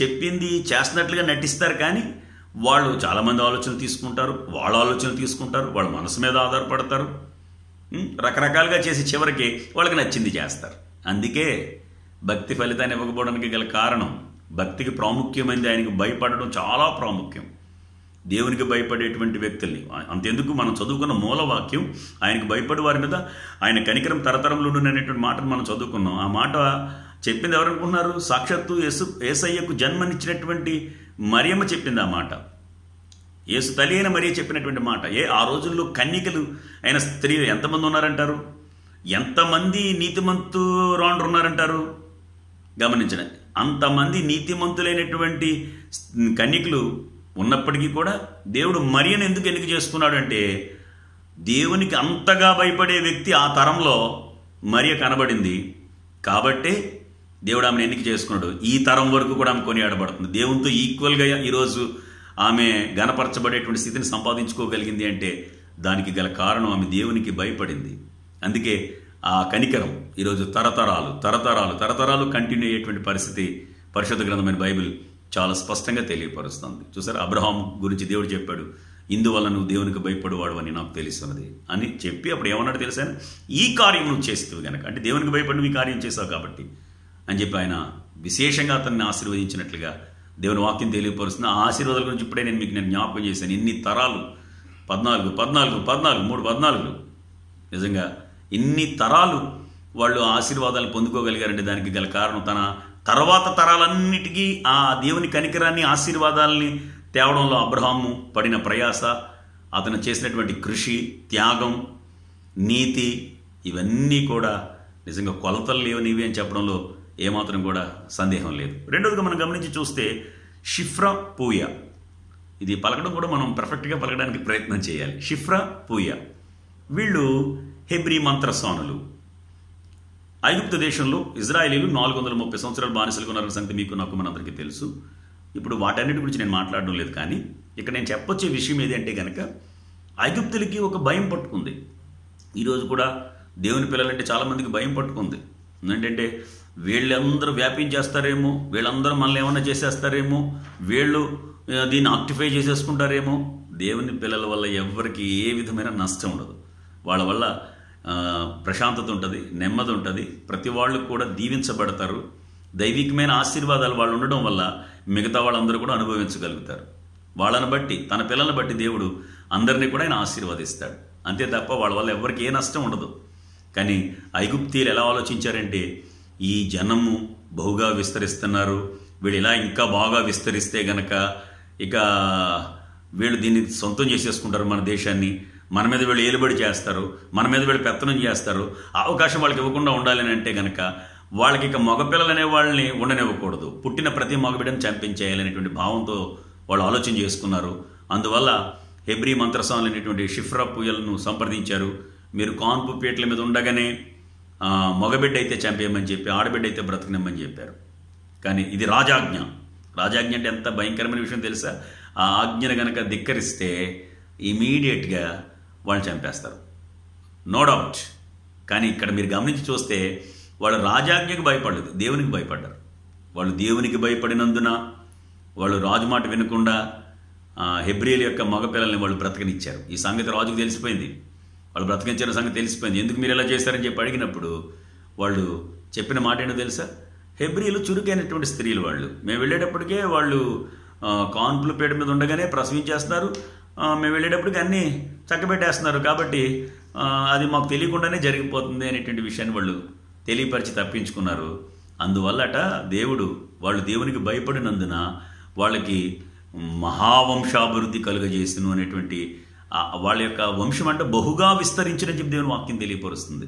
చెప్పింది చేస్తున్నట్లుగా నటిస్తారు, కానీ వాళ్ళు చాలామంది ఆలోచనలు తీసుకుంటారు, వాళ్ళ ఆలోచనలు తీసుకుంటారు, వాళ్ళ మనసు మీద ఆధారపడతారు, రకరకాలుగా చేసి చివరికి వాళ్ళకి నచ్చింది చేస్తారు. అందుకే భక్తి ఫలితాన్ని ఇవ్వకపోవడానికి గల కారణం, భక్తికి ప్రాముఖ్యమైనది ఆయనకి భయపడడం చాలా ప్రాముఖ్యం. దేవునికి భయపడేటువంటి వ్యక్తుల్ని, అంతెందుకు మనం చదువుకున్న మూలవాక్యం ఆయనకు భయపడే వారి మీద ఆయన కనికరం తరతరంలో అనేటువంటి మాటను మనం చదువుకున్నాం. ఆ మాట చెప్పింది ఎవరనుకుంటున్నారు? సాక్షాత్తు యేసయ్యకు జన్మనిచ్చినటువంటి మరియమ్మ చెప్పింది ఆ మాట. యేసు తల్లి అయిన మరియ చెప్పినటువంటి మాట. ఆ రోజుల్లో కన్యకలు అయిన స్త్రీలు ఎంతమంది ఉన్నారంటారు? ఎంతమంది నీతిమంతురాండ్రు ఉన్నారంటారు? గమనించండి, అంతమంది నీతిమంతులైనటువంటి కన్యకలు ఉన్నప్పటికీ కూడా దేవుడు మరియను ఎందుకు ఎన్నిక చేసుకున్నాడు అంటే, దేవునికి అంతగా భయపడే వ్యక్తి ఆ తరంలో మరియ కనబడింది కాబట్టే దేవుడు ఆమెను ఎన్నిక చేసుకున్నాడు. ఈ తరం వరకు కూడా ఆమె కొనియాడబడుతుంది. దేవునితో ఈక్వల్గా ఈరోజు ఆమె గణపరచబడేటువంటి స్థితిని సంపాదించుకోగలిగింది అంటే దానికి గల కారణం ఆమె దేవునికి భయపడింది. అందుకే ఆ కనికరం ఈరోజు తరతరాలు కంటిన్యూ అయ్యేటువంటి పరిస్థితి పరిశుద్ధ గ్రంథమైన బైబిల్ చాలా స్పష్టంగా తెలియపరుస్తుంది. చూసారు, అబ్రహాం గురించి దేవుడు చెప్పాడు, ఇందువల్ల నువ్వు దేవునికి భయపడేవాడు అని నాకు తెలుస్తున్నది అని చెప్పి అప్పుడు ఏమన్నాడు తెలుసా, ఈ కార్యం నువ్వు చేస్తావు కనుక, అంటే దేవునికి భయపడి నువ్వు ఈ కార్యం చేస్తావు కాబట్టి అని చెప్పి ఆయన విశేషంగా అతన్ని ఆశీర్వదించినట్లుగా దేవుని వాక్యం తెలియపరుస్తుంది. ఆ ఆశీర్వాదాల గురించి ఇప్పుడే నేను జ్ఞాపకం చేశాను. ఇన్ని తరాలు 14 నిజంగా ఇన్ని తరాలు వాళ్ళు ఆశీర్వాదాలు పొందుకోగలిగారంటే దానికి గల కారణం తన తర్వాత తరాలన్నిటికీ ఆ దేవుని కనికరాన్ని ఆశీర్వాదాలని తేవడంలో అబ్రహాము పడిన ప్రయాస, అతను చేసినటువంటి కృషి, త్యాగం, నీతి ఇవన్నీ కూడా నిజంగా కొలతలు లేవనివి అని చెప్పడంలో ఏమాత్రం కూడా సందేహం లేదు. రెండోదిగా మనం గమనించి చూస్తే షిఫ్రా పూయ, ఇది పలకడం కూడా మనం పర్ఫెక్ట్గా పలకడానికి ప్రయత్నం చేయాలి. షిఫ్రా పూయ వీళ్ళు హెబ్రీ మంత్రస్వానులు. ఐగుప్తు దేశంలో ఇజ్రాయేలీలు 430 సంవత్సరాలు బానిసలుగా ఉన్నారన్న సంగతి మీకు నాకు మనందరికీ తెలుసు. ఇప్పుడు వాటన్నిటి గురించి నేను మాట్లాడడం లేదు, కానీ ఇక్కడ నేను చెప్పొచ్చే విషయం ఏది అంటే కనుక ఐగుప్తులకి ఒక భయం పట్టుకుంది. ఈరోజు కూడా దేవుని పిల్లలంటే చాలామందికి భయం పట్టుకుంది. ఏంటంటే వీళ్ళందరూ వ్యాపించేస్తారేమో, వీళ్ళందరూ మనల్ని ఏమన్నా చేసేస్తారేమో, వీళ్ళు దీన్ని ఆక్టిఫై చేసేసుకుంటారేమో. దేవుని పిల్లల వల్ల ఎవరికి ఏ విధమైన నష్టం ఉండదు. వాళ్ళ వల్ల ప్రశాంతత ఉంటుంది, నెమ్మది ఉంటుంది. ప్రతి వాళ్ళు కూడా దీవించబడతారు. దైవికమైన ఆశీర్వాదాలు వాళ్ళు ఉండడం వల్ల మిగతా వాళ్ళందరూ కూడా అనుభవించగలుగుతారు. వాళ్ళని బట్టి, తన పిల్లల్ని బట్టి దేవుడు అందరినీ కూడా ఆయన ఆశీర్వదిస్తాడు. అంతే తప్ప వాళ్ళ వల్ల ఎవరికి ఏ నష్టం ఉండదు. కానీ ఐగుప్తీయులు ఎలా ఆలోచించారంటే, ఈ జనము బహుగా విస్తరిస్తున్నారు, వీళ్ళు ఇలా ఇంకా బాగా విస్తరిస్తే గనక ఇక వీళ్ళు దీన్ని సొంతం చేసేసుకుంటారు, మన దేశాన్ని మన మీద వీళ్ళు ఏలుబడి చేస్తారు, మన మీద వీళ్ళు పెత్తనం చేస్తారు, అవకాశం వాళ్ళకి ఇవ్వకుండా ఉండాలని అంటే గనక వాళ్ళకి ఇక మగపిల్లలు అనే వాళ్ళని ఉండనివ్వకూడదు, పుట్టిన ప్రతి మగబిడ్డను చంపించేయాలనేటువంటి భావంతో వాళ్ళు ఆలోచన చేసుకున్నారు. అందువల్ల హెబ్రీ మంత్రస్వాములు అనేటువంటి షిఫ్రా పూయలను సంప్రదించారు. మీరు కాన్పు పీటల మీద ఉండగానే మగబిడ్డ అయితే చంపేయమని చెప్పి, ఆడబిడ్డ అయితే బ్రతకనిమ్మని చెప్పారు. కానీ ఇది రాజాజ్ఞ. రాజాజ్ఞ అంటే ఎంత భయంకరమైన విషయం తెలుసా? ఆ ఆజ్ఞను గనక ధిక్కరిస్తే ఇమీడియట్గా వాళ్ళు చంపేస్తారు, నో డౌట్. కానీ ఇక్కడ మీరు గమనించి చూస్తే వాళ్ళు రాజాజ్ఞకు భయపడలేదు, దేవునికి భయపడ్డారు. వాళ్ళు దేవునికి భయపడినందున వాళ్ళు రాజు మాట వినకుండా హెబ్రీల యొక్క మగపిల్లల్ని వాళ్ళు బ్రతకనిచ్చారు. ఈ సంగతి రాజుకు తెలిసిపోయింది, వాళ్ళు బ్రతకించిన సంగతి తెలిసిపోయింది. ఎందుకు మీరు ఎలా చేస్తారని చెప్పి అడిగినప్పుడు వాళ్ళు చెప్పిన మాట ఏంటో తెలుసా? హెబ్రీలు చురుకైనటువంటి స్త్రీలు, వాళ్ళు మేము వెళ్ళేటప్పటికే వాళ్ళు కాన్పుల పీట మీద ఉండగానే ప్రసవించేస్తున్నారు, మేము వెళ్ళేటప్పటికి అన్నీ చక్కబెట్టేస్తున్నారు, కాబట్టి అది మాకు తెలియకుండానే జరిగిపోతుంది అనేటువంటి విషయాన్ని వాళ్ళు తెలియపరిచి తప్పించుకున్నారు. అందువల్లట దేవుడు వాళ్ళు దేవునికి భయపడినందున వాళ్ళకి మహావంశాభివృద్ధి కలుగజేసును అనేటువంటి వాళ్ళ యొక్క వంశం అంటే బహుగా విస్తరించిన చెప్పి దేవుని వాక్యం తెలియపరుస్తుంది.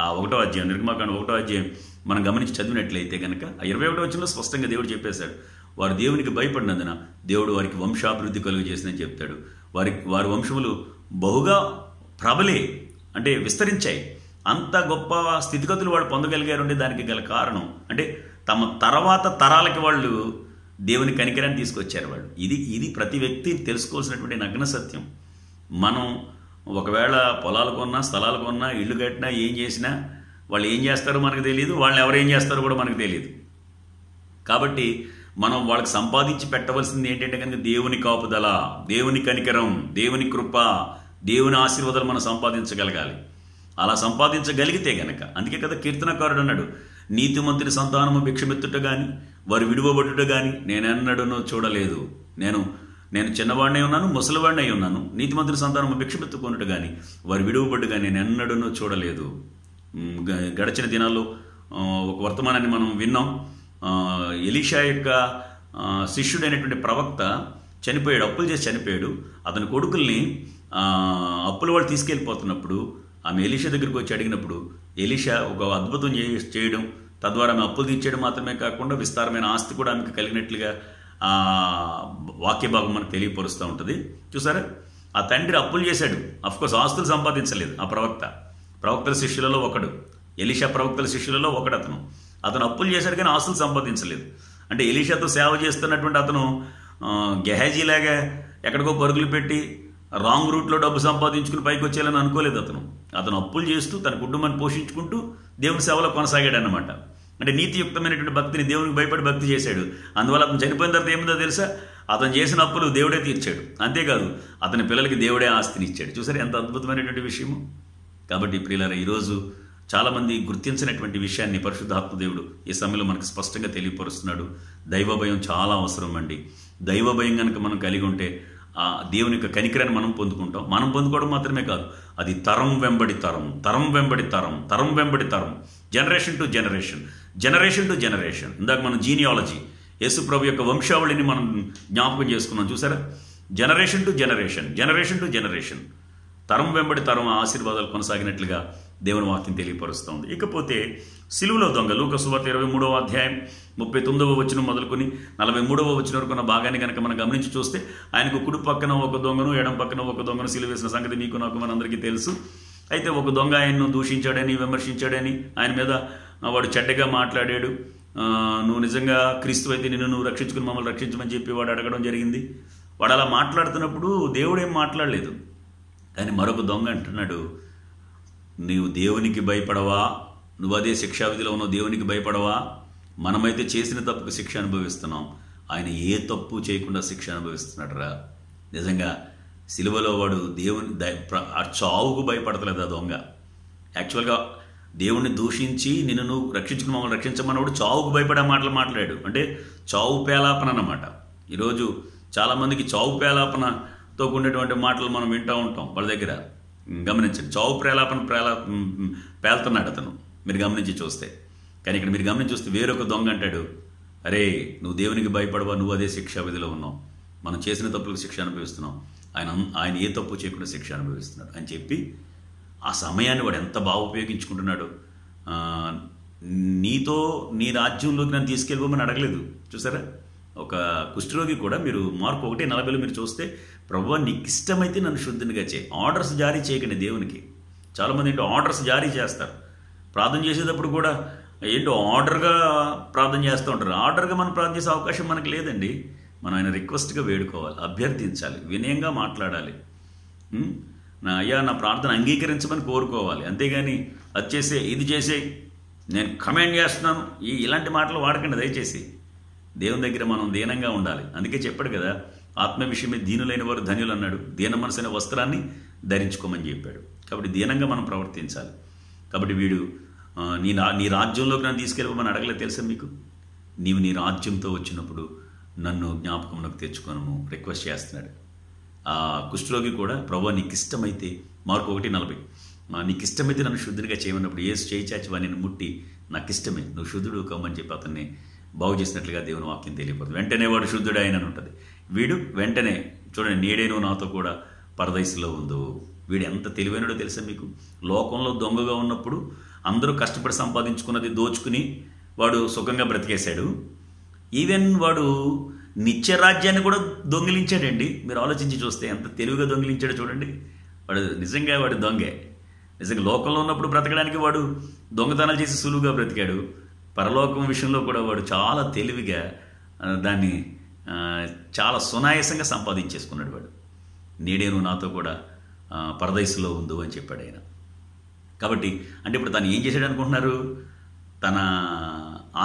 ఆ 1వ అధ్యాయం నిర్గమాకాండం 1వ అధ్యాయం మనం గమనించి చదివినట్లయితే కనుక 21వ వచనంలో స్పష్టంగా దేవుడు చెప్పేశాడు, వారు దేవునికి భయపడినందున దేవుడు వారికి వంశాభివృద్ధి కలుగజేసిందని చెప్తాడు. వారి వంశములు బహుగా ప్రబలే, అంటే విస్తరించాయి. అంత గొప్ప స్థితిగతులు వాళ్ళు పొందగలిగారు అంటే దానికి గల కారణం అంటే తమ తర్వాత తరాలకి వాళ్ళు దేవుని కనికరాన్ని తీసుకొచ్చారు వాళ్ళు. ఇది ప్రతి వ్యక్తి తెలుసుకోవాల్సినటువంటి నగ్న సత్యం. మనం ఒకవేళ పొలాలు కొన్నా, స్థలాలు కొన్నా, ఇల్లు కట్టినా, ఏం చేసినా వాళ్ళు ఏం చేస్తారో మనకు తెలియదు, వాళ్ళని ఎవరు ఏం చేస్తారో కూడా మనకు తెలియదు. కాబట్టి మనం వాళ్ళకి సంపాదించి పెట్టవలసింది ఏంటంటే కనుక దేవుని కాపుదల, దేవుని కనికరం, దేవుని కృప, దేవుని ఆశీర్వాదాలు మనం సంపాదించగలగాలి. అలా సంపాదించగలిగితే గనక, అందుకే కదా కీర్తనకారుడు అన్నాడు, నీతిమంతుని సంతానము భిక్షమెత్తుట గాని వారు విడువబడుట గాని నేనెన్నడూనూ చూడలేదు. నేను చిన్నవాడినై ఉన్నాను, ముసలివాడినై ఉన్నాను, నీతిమంతుని సంతానము భిక్షమెత్తుకొనుట గాని వారు విడువబడ్డు గాని నేను ఎన్నడూనూ చూడలేదు. గడిచిన దినాల్లో ఒక వర్తమానాన్ని మనం విన్నాం. ఎలీషా యొక్క శిష్యుడైనటువంటి ప్రవక్త చనిపోయాడు, అప్పులు చేసి చనిపోయాడు. అతని కొడుకుల్ని అప్పుల వాళ్ళు తీసుకెళ్ళిపోతున్నప్పుడు ఆమె ఎలీషా దగ్గరికి వచ్చి అడిగినప్పుడు ఎలీషా ఒక అద్భుతం చేయడం, తద్వారా ఆమె అప్పులు తీర్చేయడం మాత్రమే కాకుండా విస్తారమైన ఆస్తి కూడా ఆమెకు కలిగినట్లుగా వాక్య భాగం మనకు తెలియపరుస్తూ ఉంటుంది. చూసారా, ఆ తండ్రి అప్పులు చేశాడు, అఫ్కోర్స్ ఆస్తులు సంపాదించలేదు. ఆ ప్రవక్తల శిష్యులలో ఒకడు, ఎలీషా ప్రవక్తల శిష్యులలో ఒకడు. అతను అప్పులు చేశాడు కానీ ఆస్తులు సంపాదించలేదు. అంటే ఎలీషాతో సేవ చేస్తున్నటువంటి అతను గెహాజీలాగా ఎక్కడికో పరుగులు పెట్టి రాంగ్ రూట్లో డబ్బు సంపాదించుకుని పైకి వచ్చేయాలని అనుకోలేదు. అతను అతను అప్పులు చేస్తూ తన కుటుంబాన్ని పోషించుకుంటూ దేవుని సేవలో కొనసాగాడు అన్నమాట. అంటే నీతియుక్తమైనటువంటి భక్తిని, దేవునికి భయపడి భక్తి చేశాడు. అందువల్ల అతను చనిపోయిన తర్వాత ఏముందో తెలుసా? అతను చేసిన అప్పులు దేవుడే తీర్చాడు. అంతేకాదు అతని పిల్లలకి దేవుడే ఆస్తిని ఇచ్చాడు. చూసారు ఎంత అద్భుతమైనటువంటి విషయము. కాబట్టి ప్రియులారా, ఈరోజు చాలామంది గుర్తించినటువంటి విషయాన్ని పరిశుద్ధాత్మ దేవుడు ఈ సమయంలో మనకు స్పష్టంగా తెలియపరుస్తున్నాడు. దైవ భయం చాలా అవసరం అండి. దైవ భయం కనుక మనం కలిగి ఉంటే ఆ దేవుని యొక్క కనికరాన్ని మనం పొందుకుంటాం. మనం పొందుకోవడం మాత్రమే కాదు, అది తరం వెంబడి తరం, తరం వెంబడి తరం, తరం వెంబడి తరం, generation to generation, generation to generation. ఇందాక మనం జీనియాలజీ, యేసు ప్రభు యొక్క వంశావళిని మనం జ్ఞాపకం చేసుకున్నాం. చూసారా? Generation to generation, generation to generation, తరం వెంబడి తరం ఆశీర్వాదాలు కొనసాగినట్లుగా దేవుని వాక్యం తెలియపరుస్తోంది. ఇకపోతే సిలువలో దొంగ, లూకా సువార్త 23వ అధ్యాయం 39వ వచనం మొదలుకొని 43వ వచనం వరకు ఉన్న భాగాన్ని కనుక మనం గమనించి చూస్తే, ఆయనకు కుడి పక్కన ఒక దొంగను, ఎడం పక్కన ఒక దొంగను సిలువ వేసిన సంగతి మీకు నాకు మనందరికీ తెలుసు. అయితే ఒక దొంగ ఆయన్ను దూషించాడని, విమర్శించాడని, ఆయన మీద వాడు చెడ్డగా మాట్లాడాడు. నువ్వు నిజంగా క్రీస్తు అయితే నిన్ను నువ్వు రక్షించుకుని మమ్మల్ని రక్షించమని చెప్పి వాడు అడగడం జరిగింది. వాడు అలా మాట్లాడుతున్నప్పుడు దేవుడేం మాట్లాడలేదు. కానీ మరొక దొంగ అంటున్నాడు, నీవు దేవునికి భయపడవా? నువ్వు అదే శిక్షావిధిలో ఉన్నావు, దేవునికి భయపడవా? మనమైతే చేసిన తప్పుకు శిక్ష అనుభవిస్తున్నాం, ఆయన ఏ తప్పు చేయకుండా శిక్ష అనుభవిస్తున్నాడు రా. నిజంగా సిలువలో వాడు దేవుని చావుకు భయపడతలేదు ఆ దొంగ. యాక్చువల్గా దేవుణ్ణి దూషించి నిన్ను నువ్వు రక్షించుకుని మమ్మల్ని రక్షించమన్నవాడు చావుకు భయపడే మాటలు మాట్లాడాడు. అంటే చావు పేలాపన అన్నమాట. ఈరోజు చాలామందికి చావు పేలాపనతో కూడినటువంటి మాటలు మనం వింటూ ఉంటాం వాళ్ళ దగ్గర. గమనించండి, చావు పేలుతున్నాడు అతను, మీరు గమనించి చూస్తే. కానీ ఇక్కడ మీరు గమనించి చూస్తే వేరొక దొంగ అంటాడు, అరే నువ్వు దేవునికి భయపడవా? నువ్వు అదే శిక్షా విధిలో ఉన్నావు, మనం చేసిన తప్పులకు శిక్ష అనుభవిస్తున్నాం, ఆయన ఏ తప్పు చేయకుండా శిక్ష అనుభవిస్తున్నాడు అని చెప్పి ఆ సమయాన్ని వాడు ఎంత బాగా ఉపయోగించుకుంటున్నాడు. నీతో నీ రాజ్యంలోకి నన్ను తీసుకెళ్ళిపోమని అడగలేదు. చూసారా? ఒక కుష్ఠరోగి కూడా మీరు మార్కు 1:40 మీరు చూస్తే, ప్రభువా నీకు ఇష్టమైతే నన్ను శుద్ధినిగా చేయి. ఆర్డర్స్ జారీ చేయకండి దేవునికి. చాలామంది ఏంటో ఆర్డర్స్ జారీ చేస్తారు. ప్రార్థన చేసేటప్పుడు కూడా ఏంటో ఆర్డర్గా ప్రార్థన చేస్తూ ఉంటారు. ఆర్డర్గా మనం ప్రార్థన చేసే అవకాశం మనకు లేదండి. మనం ఆయన రిక్వెస్ట్గా వేడుకోవాలి, అభ్యర్థించాలి, వినయంగా మాట్లాడాలి. నా ప్రార్థన అంగీకరించమని కోరుకోవాలి. అంతేగాని అది చేసే, ఇది చేసే, నేను కమాండ్ చేస్తున్నాను, ఇలాంటి మాటలు వాడకండి దయచేసి. దేవుని దగ్గర మనం దీనంగా ఉండాలి. అందుకే చెప్పాడు కదా, ఆత్మ విషయమే దీనులైన వారు ధన్యులు అన్నాడు. దీన మనసైన వస్త్రాన్ని ధరించుకోమని చెప్పాడు. కాబట్టి దీనంగా మనం ప్రవర్తించాలి. కాబట్టి వీడు నీ రాజ్యంలోకి నన్ను తీసుకెళ్ళమని అడగలేదు తెలుసా మీకు? నీవు నీ రాజ్యంతో వచ్చినప్పుడు నన్ను జ్ఞాపకంలోకి తెచ్చుకోను రిక్వెస్ట్ చేస్తున్నాడు. ఆ కుష్ఠరోగి కూడా, ప్రభువా నీకు ఇష్టమైతే, మార్కు 1:40, నీకు ఇష్టమైతే నన్ను శుద్ధుడిగా చేయమన్నప్పుడు యేసు చేయి చాచి వాడిని ముట్టి, నాకు ఇష్టమే నువ్వు శుద్ధుడు కమ్మని చెప్పి అతన్ని బాగు చేసినట్లుగా దేవుని వాక్యం తెలియపడుతుంది. వెంటనే వాడు శుద్ధుడు ఆయన ఉంటుంది. వీడు వెంటనే చూడండి, నేడేను నాతో కూడా పరదైసులో ఉందో. వీడు ఎంత తెలివైనడో తెలుసా మీకు? లోకంలో దొంగగా ఉన్నప్పుడు అందరూ కష్టపడి సంపాదించుకున్నది దోచుకుని వాడు సుఖంగా బ్రతికేశాడు. ఈవెన్ వాడు నిత్యరాజ్యాన్ని కూడా దొంగిలించాడండి. మీరు ఆలోచించి చూస్తే ఎంత తెలివిగా దొంగిలించాడో చూడండి. వాడు దొంగే. నిజంగా లోకంలో ఉన్నప్పుడు బ్రతకడానికి వాడు దొంగతనాలు చేసి సులువుగా బ్రతికాడు. పరలోకం విషయంలో కూడా వాడు చాలా తెలివిగా దాన్ని చాలా సునాయాసంగా సంపాదించేసుకున్నాడు. వాడు నేడేను నాతో కూడా పరదైసులో ఉందో అని చెప్పాడు ఆయన. కాబట్టి అంటే ఇప్పుడు తను ఏం చేశాడు అనుకుంటున్నారు? తన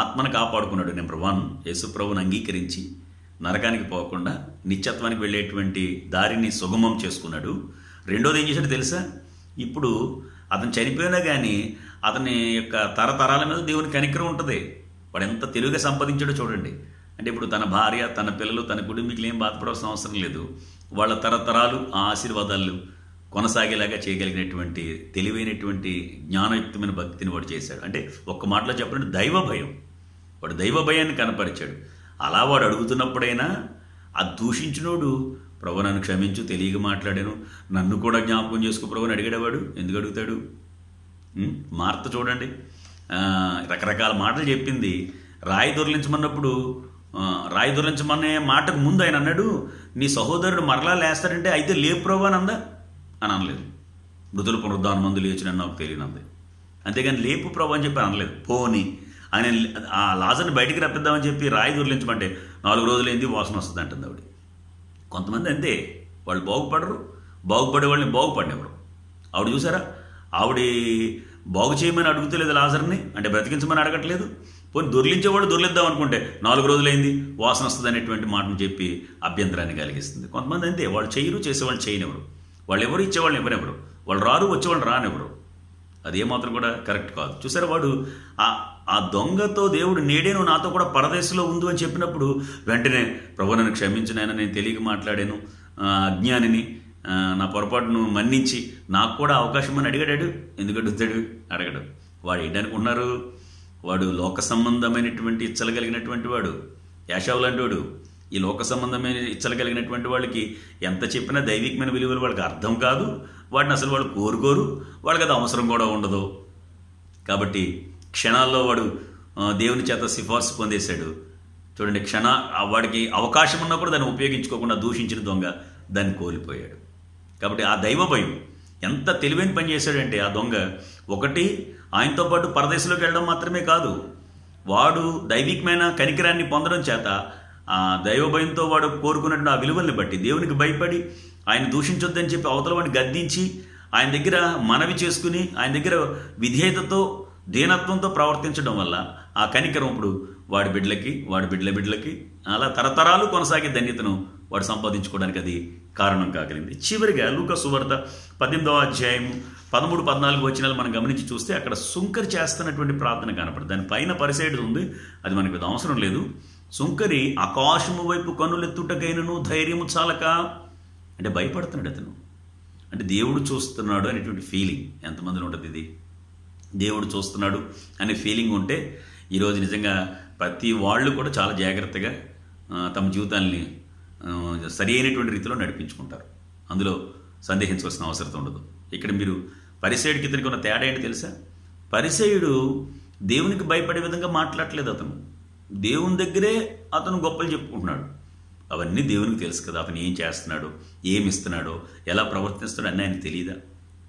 ఆత్మను కాపాడుకున్నాడు. నెంబర్ 1, యేసుప్రభుని అంగీకరించి నరకానికి పోకుండా నిత్యత్వానికి వెళ్ళేటువంటి దారిని సుగమం చేసుకున్నాడు. రెండోది ఏం చేశాడు తెలుసా? ఇప్పుడు అతను చనిపోయినా కానీ అతని యొక్క తరతరాల మీద దేవుని కనికరం ఉంటుంది. వాడు ఎంత తెలివిగా సంపాదించాడో చూడండి. అంటే ఇప్పుడు తన భార్య, తన పిల్లలు, తన కుటుంబీకులు ఏం బాధపడాల్సిన అవసరం లేదు. వాళ్ళ తరతరాలు ఆ ఆశీర్వాదాలు కొనసాగేలాగా చేయగలిగినటువంటి తెలివైనటువంటి జ్ఞానయుక్తమైన భక్తిని వాడు చేశాడు. అంటే ఒక్క మాటలో చెప్పాలంటే దైవ భయం. వాడు దైవ భయాన్ని కనపరిచాడు. అలా వాడు అడుగుతున్నప్పుడైనా ఆ దూషించినోడు, ప్రభు నన్ను క్షమించు, తెలియక మాట్లాడాను, నన్ను కూడా జ్ఞాపకం చేసుకో ప్రభు అని అడిగాడవాడు. ఎందుకు అడుగుతాడు? మార్త చూడండి, రకరకాల మాటలు చెప్పింది. రాయి దొర్లించమన్నప్పుడు, రాయి దొర్లించమనే మాటకు ముందు ఆయన అన్నాడు, నీ సహోదరుడు మరలా లేస్తాడంటే అయితే లేపు ప్రభు అని అందా అని అనలేదు. మృతుల పునరుద్ధానం మందు లేచినని నాకు తెలియనంది. అంతేగాని లేపు ప్రభు అని చెప్పి అనలేదు. పోని ఆయన ఆ లాజర్ని బయటికి రప్పిద్దామని చెప్పి రాయి దొర్లించమంటే 4 రోజులు ఏంది వాసన వస్తుంది అంటుంది ఆవిడ. కొంతమంది అంతే, వాళ్ళు బాగుపడరు, బాగుపడే వాళ్ళని బాగుపడినెవరు. ఆవిడ చూసారా, ఆవిడ బాగు చేయమని అడుగుతలేదు లాజర్ని, అంటే బ్రతికించమని అడగట్లేదు. పోనీ దొర్లించేవాడు దొర్లిద్దాం అనుకుంటే 4 రోజులైంది వాసన వస్తుంది అనేటువంటి మాటను చెప్పి అభ్యంతరాన్ని కలిగిస్తుంది. కొంతమంది అంతే, వాళ్ళు చేయరు, చేసేవాళ్ళు చేయనివ్వరు. వాళ్ళు ఎవరు, ఇచ్చేవాళ్ళని ఎవరెవరు, వాళ్ళు రారు, వచ్చేవాళ్ళు రానివ్వరు. అది ఏమాత్రం కూడా కరెక్ట్ కాదు. చూసారా, వాడు ఆ దొంగతో దేవుడు నేడే నువ్వు నాతో కూడా పరదేశంలో ఉండు అని చెప్పినప్పుడు వెంటనే ప్రభు నన్ను క్షమించిన ఆయన, నేను తెలియక మాట్లాడాను, అజ్ఞానిని, నా పొరపాటును మన్నించి నాకు కూడా అవకాశం అని అడిగాడు. ఎందుకు అడుగుతాడు? అడగడు. వాడు ఏంటనుకున్నారు? వాడు లోక సంబంధమైనటువంటి ఇచ్చలు కలిగినటువంటి వాడు, యాషావు లాంటి వాడు. ఈ లోక సంబంధమైన ఇచ్చలు కలిగినటువంటి వాళ్ళకి ఎంత చెప్పినా దైవికమైన విలువలు వాళ్ళకి అర్థం కాదు. వాడిని అసలు వాళ్ళు కోరుకోరు, వాళ్ళకి అది అవసరం కూడా ఉండదు. కాబట్టి క్షణాల్లో వాడు దేవుని చేత సిఫార్సు పొందేశాడు. చూడండి, వాడికి అవకాశం ఉన్నా కూడా దాన్ని ఉపయోగించుకోకుండా దూషించిన దొంగ దాన్ని కోల్పోయాడు. కాబట్టి ఆ దైవ భయం ఎంత తెలివైన పని చేశాడంటే ఆ దొంగ, ఒకటి ఆయనతో పాటు పరదేశంలోకి వెళ్ళడం మాత్రమే కాదు, వాడు దైవికమైన కనికరాన్ని పొందడం చేత ఆ దైవ భయంతో వాడు కోరుకున్నట్టు ఆ విలువల్ని బట్టి దేవునికి భయపడి ఆయన దూషించొద్దని చెప్పి అవతల వాడిని గద్దించి ఆయన దగ్గర మనవి చేసుకుని ఆయన దగ్గర విధేయతతో దీనత్వంతో ప్రవర్తించడం వల్ల ఆ కనికరం ఇప్పుడు వాడి బిడ్డలకి, వాడి బిడ్డల బిడ్డలకి అలా తరతరాలు కొనసాగే ధన్యతను వాడు సంపాదించుకోవడానికి అది కారణం కాగలిగింది. చివరిగా లూకా సువార్త 18వ అధ్యాయం 13-14 వచనాలు మనం గమనించి చూస్తే అక్కడ సుంకరి చేస్తున్నటువంటి ప్రార్థన కనపడదు. దాని పైన పరిసైడ్ ఉంది, అది మనకు అవసరం లేదు. సుంకరి ఆకాశము వైపు కన్నులెత్తుటకైనను ధైర్యము చాలక, అంటే భయపడుతున్నాడు అతను. అంటే దేవుడు చూస్తున్నాడు అనేటువంటి ఫీలింగ్ ఎంతమందిలో ఉంటుంది? ఇది దేవుడు చూస్తున్నాడు అనే ఫీలింగ్ ఉంటే ఈరోజు నిజంగా ప్రతి వాళ్ళు కూడా చాలా జాగ్రత్తగా తమ జీవితాన్ని సరి అయినటువంటి రీతిలో నడిపించుకుంటారు. అందులో సందేహించవలసిన అవసరం ఉండదు. ఇక్కడ మీరు పరిసయుడికి ఇతనికి ఉన్న తేడా ఏంటి తెలుసా? పరిసయుడు దేవునికి భయపడే విధంగా మాట్లాడలేదు. అతను దేవుని దగ్గరే అతను గొప్పలు చెప్పుకుంటున్నాడు. అవన్నీ దేవునికి తెలుసు కదా, అతను ఏం చేస్తున్నాడో, ఏమి ఇస్తున్నాడో, ఎలా ప్రవర్తిస్తున్నాడో అన్నీ ఆయనకు తెలియదా?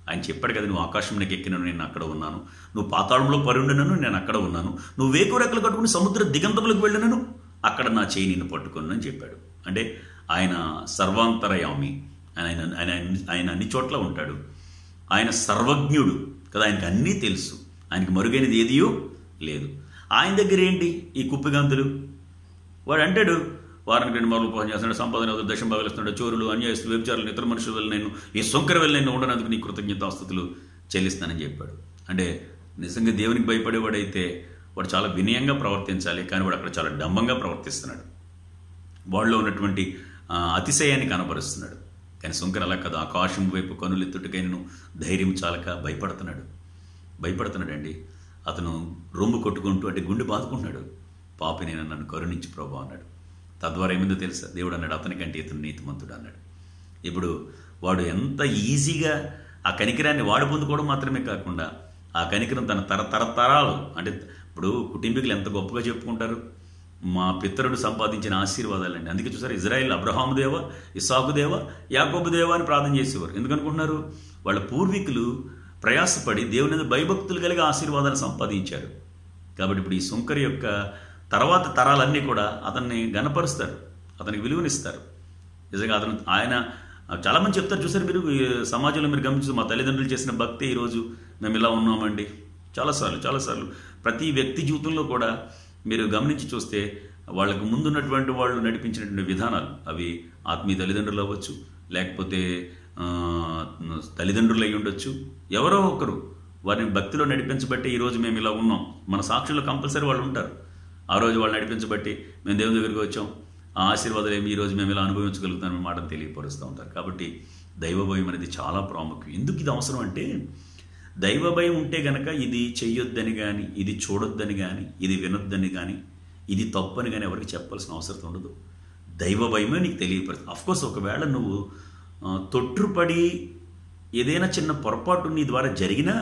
ఆయన చెప్పాడు కదా, నువ్వు ఆకాశంలోకి ఎక్కినను నేను అక్కడ ఉన్నాను, నువ్వు పాతాళంలో పరుండినను నేను అక్కడ ఉన్నాను, నువ్వు వేకు రెక్కలు కట్టుకుని సముద్ర దిగంతములకు వెళ్ళినను అక్కడ నా చేయి నిన్ను పట్టుకున్నాను అని చెప్పాడు. అంటే ఆయన సర్వాంతరయామి, ఆయన అన్ని చోట్ల ఉంటాడు. ఆయన సర్వజ్ఞుడు కదా, ఆయనకు అన్నీ తెలుసు, ఆయనకి మరుగైనది ఏదియో లేదు. ఆయన దగ్గర ఏంటి ఈ కుప్పిగంతులు? వాడు అంటాడు, వారానికి 2 మార్లు ఉపవాసం చేస్తున్నాడు, సంపాదన దశం భాగాలిస్తున్నాడు, చోరులు, అన్యాయస్తులు, వ్యభిచారులు, ఇతర మనుషుల వల్ల నేను ఈ సొంకర వల్ల నేను ఉండనందుకు నీ కృతజ్ఞతాస్తుతులు చెల్లిస్తానని చెప్పాడు. అంటే నిజంగా దేవునికి భయపడేవాడైతే వాడు చాలా వినయంగా ప్రవర్తించాలి, కానీ వాడు అక్కడ చాలా డంబంగా ప్రవర్తిస్తున్నాడు. వాళ్ళలో ఉన్నటువంటి అతిశయాన్ని కనపరుస్తున్నాడు. కానీ సుంకర అలా కదా, ఆకాశం వైపు కనులెత్తుటకైనను ధైర్యం చాలక భయపడుతున్నాడండి. అతను రొమ్ము కొట్టుకుంటూ, అంటే గుండె బాదుకుంటున్నాడు. పాపిని నన్ను కరుణించి ప్రభు అన్నాడు. తద్వారా ఏమిందో తెలుసా? దేవుడు అన్నాడు, అతనికంటే ఇతను నీతిమంతుడు అన్నాడు. ఇప్పుడు వాడు ఎంత ఈజీగా ఆ కనికరాన్ని వాడు పొందుకోవడం మాత్రమే కాకుండా ఆ కనికరం తన తరతరాలు, అంటే ఇప్పుడు కుటుంబీకులు ఎంత గొప్పగా చెప్పుకుంటారు, మా పితరుడు సంపాదించిన ఆశీర్వాదాలండి. అందుకే చూసారు, ఇజ్రాయిల్ అబ్రహాము దేవ, ఇస్సాకు దేవ, యాకోబు దేవ అని ప్రార్థన చేసేవారు. ఎందుకనుకుంటున్నారు? వాళ్ళ పూర్వీకులు ప్రయాసపడి దేవుని భయభక్తులు కలిగి ఆశీర్వాదాలు సంపాదించారు. కాబట్టి ఇప్పుడు ఈ సుంకరి యొక్క తర్వాత తరాలన్నీ కూడా అతన్ని గణపరుస్తారు, అతనికి విలువనిస్తారు. నిజంగా ఆయన చాలామంది చెప్తారు. చూసారు మీరు సమాజంలో మీరు గమనించారు, మా తల్లిదండ్రులు చేసిన భక్తి ఈరోజు మేము ఇలా ఉన్నామండి. చాలాసార్లు ప్రతి వ్యక్తి జీవితంలో కూడా మీరు గమనించి చూస్తే వాళ్ళకు ముందున్నటువంటి వాళ్ళు నడిపించినటువంటి విధానాలు, అవి ఆత్మీయ తల్లిదండ్రులు అవ్వచ్చు, లేకపోతే తల్లిదండ్రులు అయి ఉండొచ్చు, ఎవరో ఒకరు వారిని భక్తిలో నడిపించబట్టి ఈరోజు మేము ఇలా ఉన్నాం. మన సాక్షుల్లో కంపల్సరీ వాళ్ళు ఉంటారు. ఆ రోజు వాళ్ళు నడిపించబట్టి మేము దేవుని దగ్గరికి వచ్చాం, ఆ ఆశీర్వాదాలు ఏమి ఈరోజు మేము ఇలా అనుభవించగలుగుతామని మాటను తెలియపరుస్తూ ఉంటారు. కాబట్టి దైవభయం అనేది చాలా ప్రాముఖ్యం. ఎందుకు ఇది అవసరం అంటే, దైవభయం ఉంటే గనక ఇది చెయ్యొద్దని కానీ, ఇది చూడొద్దని కానీ, ఇది వినొద్దని కానీ, ఇది తప్పని కానీ ఎవరికి చెప్పాల్సిన అవసరం ఉండదు. దైవభయమే నీకు తెలియపరుస్తుంది. అఫ్కోర్స్ ఒకవేళ నువ్వు తొట్టుపడి ఏదైనా చిన్న పొరపాటు నీ ద్వారా జరిగినా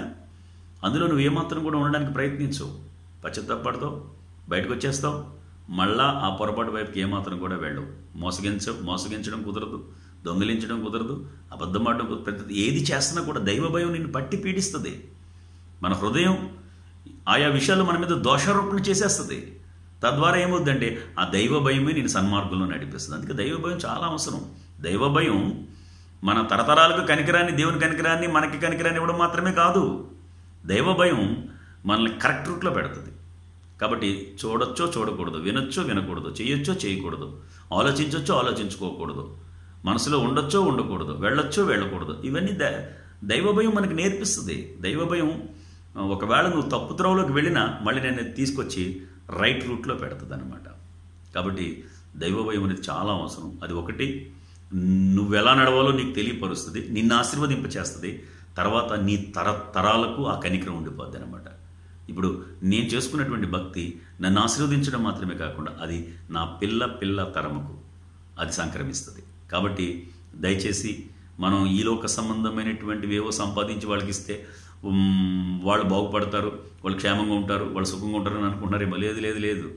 అందులో నువ్వు ఏమాత్రం కూడా ఉండడానికి ప్రయత్నించవు, పశ్చాత్తాపడతావు, బయటకు వచ్చేస్తావు, మళ్ళా ఆ పొరపాటు వైపుకి ఏమాత్రం కూడా వెళ్ళవు. మోసగించడం కుదరదు, దొంగిలించడం కుదరదు, అబద్ధం ఆడడం కుదరదు. ఏది చేస్తున్నా కూడా దైవభయం నిన్ను పట్టి పీడిస్తుంది. మన హృదయం ఆయా విషయాల్లో మన మీద దోషారోపణ చేసేస్తుంది. తద్వారా ఏమవుద్దంటే ఆ దైవ భయమే నేను సన్మార్గంలో నడిపిస్తుంది. అందుకే దైవభయం చాలా అవసరం. దైవభయం మన తరతరాలకు కనికరాన్ని, దేవుని కనికరాన్ని, మనకి కనికరాన్ని ఇవ్వడం మాత్రమే కాదు, దైవ భయం మనల్ని కరెక్ట్ రూట్లో పెడుతుంది. కాబట్టి చూడొచ్చో చూడకూడదు, వినొచ్చో వినకూడదు, చేయొచ్చో చేయకూడదు, ఆలోచించొచ్చో ఆలోచించుకోకూడదు, మనసులో ఉండొచ్చో ఉండకూడదు, వెళ్ళొచ్చో వెళ్ళకూడదు, ఇవన్నీ దైవ భయం మనకి నేర్పిస్తుంది. దైవ భయం ఒకవేళ నువ్వు తప్పు త్రోవలోకి వెళ్ళినా మళ్ళీ నేను తీసుకొచ్చి రైట్ రూట్లో పెడుతుంది అనమాట. కాబట్టి దైవ భయం అనేది చాలా అవసరం. అది ఒకటి, నువ్వు ఎలా నడవాలో నీకు తెలియపరుస్తుంది, నిన్ను ఆశీర్వదింపచేస్తుంది. తర్వాత నీ తరాలకు ఆ కనికరం ఉండిపోద్ది అనమాట. ఇప్పుడు నేను చేసుకున్నటువంటి భక్తి నన్ను ఆశీర్వదించడం మాత్రమే కాకుండా అది నా పిల్ల తరముకు అది సంక్రమిస్తుంది. కాబట్టి దయచేసి మనం ఈ లోక సంబంధమైనటువంటివి ఏవో సంపాదించి వాళ్ళకి ఇస్తే వాళ్ళు బాగుపడతారు, వాళ్ళు క్షేమంగా ఉంటారు, వాళ్ళు సుఖంగా ఉంటారు అని అనుకుంటున్నారేమో. లేదు లేదు లేదు,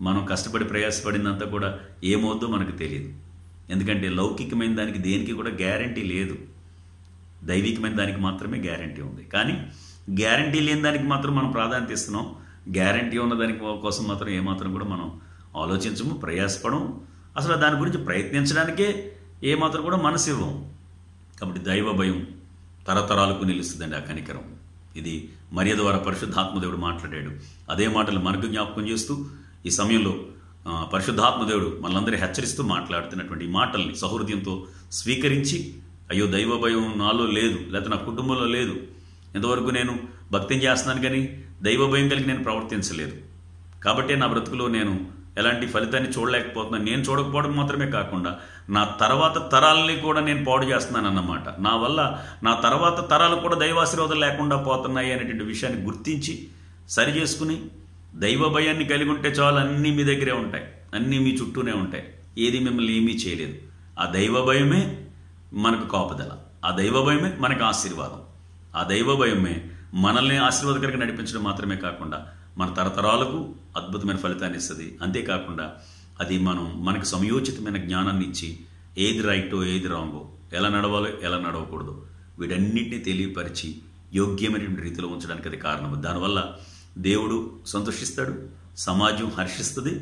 మనం కష్టపడి ప్రయాసపడినంత కూడా ఏమవుద్దో మనకు తెలియదు. ఎందుకంటే లౌకికమైన దానికి దేనికి కూడా గ్యారంటీ లేదు, దైవికమైన దానికి మాత్రమే గ్యారంటీ ఉంది. కానీ గ్యారంటీ లేని దానికి మాత్రం మనం ప్రాధాన్యత ఇస్తున్నాం, గ్యారంటీ ఉన్న దానికి కోసం మాత్రం ఏమాత్రం కూడా మనం ఆలోచించము, ప్రయాసపడం, అసలు దాని గురించి ప్రయత్నించడానికే ఏమాత్రం కూడా మనసు ఇవ్వం. కాబట్టి దైవ భయం తరతరాలకు నిలుస్తుందండి ఆ కనికరం. ఇది మరియ ద్వారా పరిశుద్ధాత్మదేవుడు మాట్లాడాడు. అదే మాటలు మనకు జ్ఞాపకం చేస్తూ ఈ సమయంలో పరిశుద్ధాత్మదేవుడు మనలందరూ హెచ్చరిస్తూ మాట్లాడుతున్నటువంటి ఈ మాటల్ని సహృదయంతో స్వీకరించి, అయ్యో దైవ భయం నాలో లేదు, లేకపోతే నా కుటుంబంలో లేదు, ఇంతవరకు నేను భక్తిని చేస్తున్నాను కానీ దైవ భయం కలిగి నేను ప్రవర్తించలేదు, కాబట్టి నా బ్రతుకులో నేను ఎలాంటి ఫలితాన్ని చూడలేకపోతున్నాను. నేను చూడకపోవడం మాత్రమే కాకుండా నా తర్వాత తరాలని కూడా నేను పాడు చేస్తున్నాను అన్నమాట. నా వల్ల నా తర్వాత తరాలు కూడా దైవాశీర్వాదం లేకుండా పోతున్నాయి అనేటువంటి విషయాన్ని గుర్తించి సరి చేసుకుని, దైవ భయాన్ని కలిగి ఉంటే చాలు, అన్నీ మీ దగ్గరే ఉంటాయి, అన్నీ మీ చుట్టూనే ఉంటాయి, ఏది మిమ్మల్ని ఏమీ చేయలేదు. ఆ దైవ భయమే మనకు కాపుదల, ఆ దైవ భయమే మనకు ఆశీర్వాదం, ఆ దైవ భయమే మనల్ని ఆశీర్వాదకరంగా నడిపించడం మాత్రమే కాకుండా మన తరతరాలకు అద్భుతమైన ఫలితాన్ని ఇస్తుంది. అంతేకాకుండా అది మనకు సమయోచితమైన జ్ఞానాన్ని ఇచ్చి ఏది రైటో ఏది రాంగో, ఎలా నడవాలో ఎలా నడవకూడదు, వీటన్నిటిని తెలియపరిచి యోగ్యమైనటువంటి రీతిలో ఉంచడానికి అది కారణం. దానివల్ల దేవుడు సంతోషిస్తాడు, సమాజం హర్షిస్తుంది,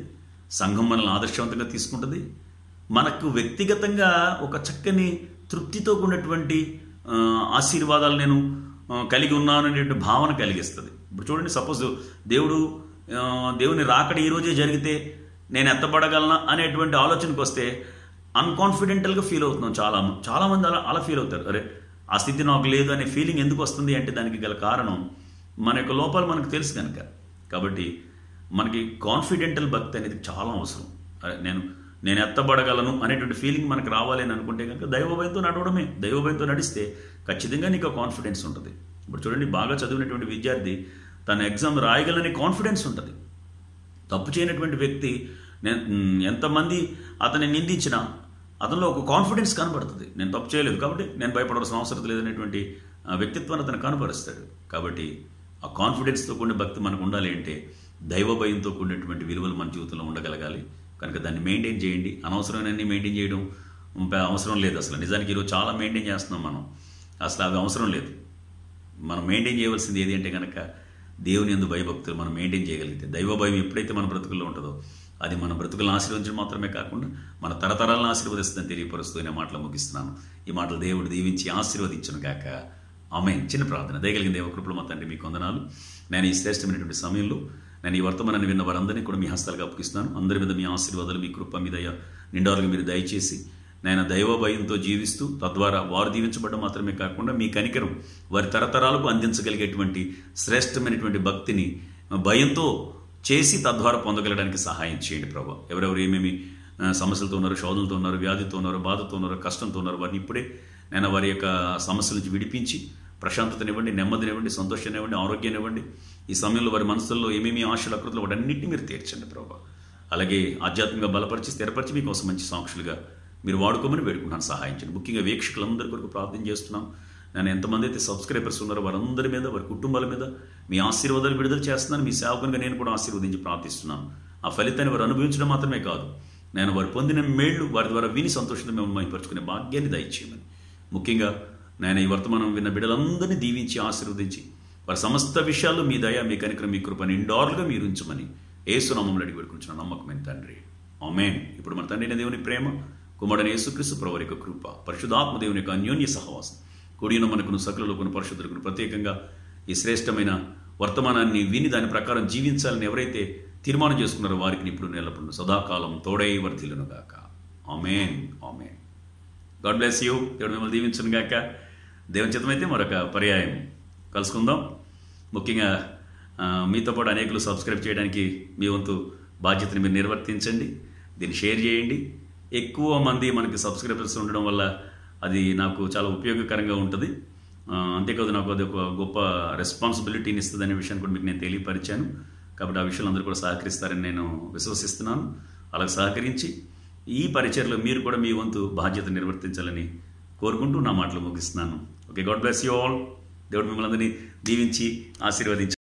సంఘం మనల్ని ఆదర్శవంతంగా తీసుకుంటుంది, మనకు వ్యక్తిగతంగా ఒక చక్కని తృప్తితో కూడినటువంటి ఆశీర్వాదాలు నేను కలిగి ఉన్నాను అనేటువంటి భావన కలిగిస్తుంది. ఇప్పుడు చూడండి, సపోజ్ దేవుని రాకడ ఈరోజే జరిగితే నేను ఎత్తబడగలనా అనేటువంటి ఆలోచనకు వస్తే అన్కాన్ఫిడెంటల్గా ఫీల్ అవుతున్నాం. చాలామంది అలా ఫీల్ అవుతారు. అరే ఆ స్థితి నాకు లేదు అనే ఫీలింగ్ ఎందుకు వస్తుంది అంటే దానికి గల కారణం మన యొక్క లోపాలు మనకు తెలుసు కనుక. కాబట్టి మనకి కాన్ఫిడెంటల్ భక్తి అనేది చాలా అవసరం. అరే నేను ఎత్తబడగలను అనేటువంటి ఫీలింగ్ మనకు రావాలి అని అనుకుంటే కనుక దైవభయంతో నడవడమే. దైవభయంతో నడిస్తే ఖచ్చితంగా నీకు కాన్ఫిడెన్స్ ఉంటుంది. ఇప్పుడు చూడండి, బాగా చదివినటువంటి విద్యార్థి తన ఎగ్జామ్ రాయగలనే కాన్ఫిడెన్స్ ఉంటుంది. తప్పు చేయనటువంటి వ్యక్తి ఎంతమంది అతన్ని నిందించినా అతనిలో ఒక కాన్ఫిడెన్స్ కనబడుతుంది. నేను తప్పు చేయలేదు కాబట్టి నేను భయపడాల్సిన అవసరం లేదనేటువంటి వ్యక్తిత్వాన్ని అతను కనబరుస్తాడు. కాబట్టి ఆ కాన్ఫిడెన్స్తో కూడిన భక్తి మనకు ఉండాలి అంటే దైవ భయంతో కూడినటువంటి విలువలు మన జీవితంలో ఉండగలగాలి. కనుక దాన్ని మెయింటైన్ చేయండి. అనవసరమైనన్ని మెయింటైన్ చేయడం అవసరం లేదు. అసలు నిజానికి ఈరోజు చాలా మెయింటైన్ చేస్తున్నాం మనం, అసలు అవి అవసరం లేదు. మనం మెయింటైన్ చేయవలసింది ఏది అంటే కనుక దేవుని యందు భయభక్తులు మనం మెయింటైన్ చేయగలిగితే, దైవ భయం ఎప్పుడైతే మన బ్రతుకుల్లో ఉంటుందో అది మన బ్రతుకులను ఆశీర్వదించడం మాత్రమే కాకుండా మన తరతరాలను ఆశీర్వదిస్తుందని తెలియపరుస్తూ నేను మాటలు ముగిస్తున్నాను. ఈ మాటలు దేవుడు దీవించి ఆశీర్వదించును గాక. ఆమేన్. చిన్న ప్రార్థన. దయగలిగిన దేవ కృపలో మా తండ్రి మీకు వందనాలు. నేను ఈ శ్రేష్టమైనటువంటి సమయంలో నేను ఈ వర్తమానాన్ని విన్న వారందరినీ కూడా మీ హస్తాలుగా అప్పగిస్తున్నాను. అందరి మీద మీ ఆశీర్వాదాలు, మీ కృప, మీ దయ నిండారుగా మీరు దయచేసి నేను దైవ భయంతో జీవిస్తూ తద్వారా వారు దీవించబడడం మాత్రమే కాకుండా మీ కనికరం వారి తరతరాలకు అందించగలిగేటువంటి శ్రేష్టమైనటువంటి భక్తిని భయంతో చేసి తద్వారా పొందగలడానికి సహాయం చేయండి ప్రభా. ఎవరెవరు ఏమేమి సమస్యలతో ఉన్నారు, శోధనలతో ఉన్నారు, వ్యాధితో ఉన్నారు, బాధతో ఉన్నారు, కష్టంతో ఉన్నారు, వారిని ఇప్పుడే నేను వారి యొక్క సమస్యల నుంచి విడిపించి ప్రశాంతతనివ్వండి, నెమ్మదినివ్వండి, సంతోషాన్నివ్వండి, ఆరోగ్యాన్నివ్వండి. ఈ సమయంలో వారి మనసుల్లో ఏమేమి ఆశలు, అకృతులు వాటన్నింటినీ మీరు తీర్చండి ప్రభా. అలాగే ఆధ్యాత్మికంగా బలపరిచి స్థిరపరిచి మీకోసం మంచి సాక్షులుగా మీరు వాడుకోమని వేడుకుంటున్నాను. సహాయం చేయండి. ముఖ్యంగా వీక్షకులందరి కొరకు ప్రార్థన చేస్తున్నాం. నేను ఎంతమంది అయితే సబ్స్క్రైబర్స్ ఉన్నారో వారందరి మీద, వారి కుటుంబాల మీద మీ ఆశీర్వాదాలు విడుదల చేస్తున్నాను. మీ సేవకునిగా నేను కూడా ఆశీర్వదించి ప్రార్థిస్తున్నాను. ఆ ఫలితాన్ని వారు అనుభవించడం మాత్రమే కాదు, నేను వారు పొందిన మేళ్లు వారి ద్వారా విని సంతోషంగా మేము మహిమపరుచుకునే భాగ్యాన్ని దయచేయమని, ముఖ్యంగా నేను ఈ వర్తమానం విన్న బిడ్డలందరినీ దీవించి ఆశీర్వదించి వారి సమస్త విషయాల్లో మీ దయ, మీ కనికరం, మీ కృప నిండారుగా మీరు ఉంచమని యేసు నామములో అడిగి వేడుకుంటున్నాను నమ్మకమైన తండ్రి. ఆమేన్. ఇప్పుడు మన తండ్రి అయిన దేవుని ప్రేమ, కుమారుడైన యేసుక్రీస్తు ప్రభువారి యొక్క కృప, పరిశుద్ధాత్మ దేవుని యొక్క అన్యోన్య సహవాసం కూడిన మనకును సకలులకును పరిశుద్ధులకును ప్రత్యేకంగా ఈ శ్రేష్టమైన వర్తమానాన్ని విని దాని ప్రకారం జీవించాలని ఎవరైతే తీర్మానం చేసుకున్నారో వారికి ఇప్పుడు ఎల్లప్పుడూ సదాకాలం తోడై వర్ధిల్లును గాక. Amen, amen. God bless you. దేవుడు మిమ్మల్ని దీవించును గాక. దేవుని చిత్తమైతే మరొక పర్యాయం కలుసుకుందాం. ముఖ్యంగా మీతో పాటు అనేకులు సబ్స్క్రైబ్ చేయడానికి మీ వంతు బాధ్యతని మీరు నిర్వర్తించండి. దీన్ని షేర్ చేయండి. ఎక్కువ మంది మనకి సబ్స్క్రైబర్స్ ఉండడం వల్ల అది నాకు చాలా ఉపయోగకరంగా ఉంటుంది. అంతేకాదు నాకు అది ఒక గొప్ప రెస్పాన్సిబిలిటీని ఇస్తుంది అనే విషయాన్ని కూడా మీకు నేను తెలియపరిచాను. కాబట్టి ఆ విషయాలు అందరూ కూడా సహకరిస్తారని నేను విశ్వసిస్తున్నాను. అలా సహకరించి ఈ పరిచర్లో మీరు కూడా మీ వంతు బాధ్యత నిర్వర్తించాలని కోరుకుంటూ నా మాటలు ముగిస్తున్నాను. Okay, God bless you all. దేవుడు మిమ్మల్ని అందరినీ దీవించి ఆశీర్వదించారు.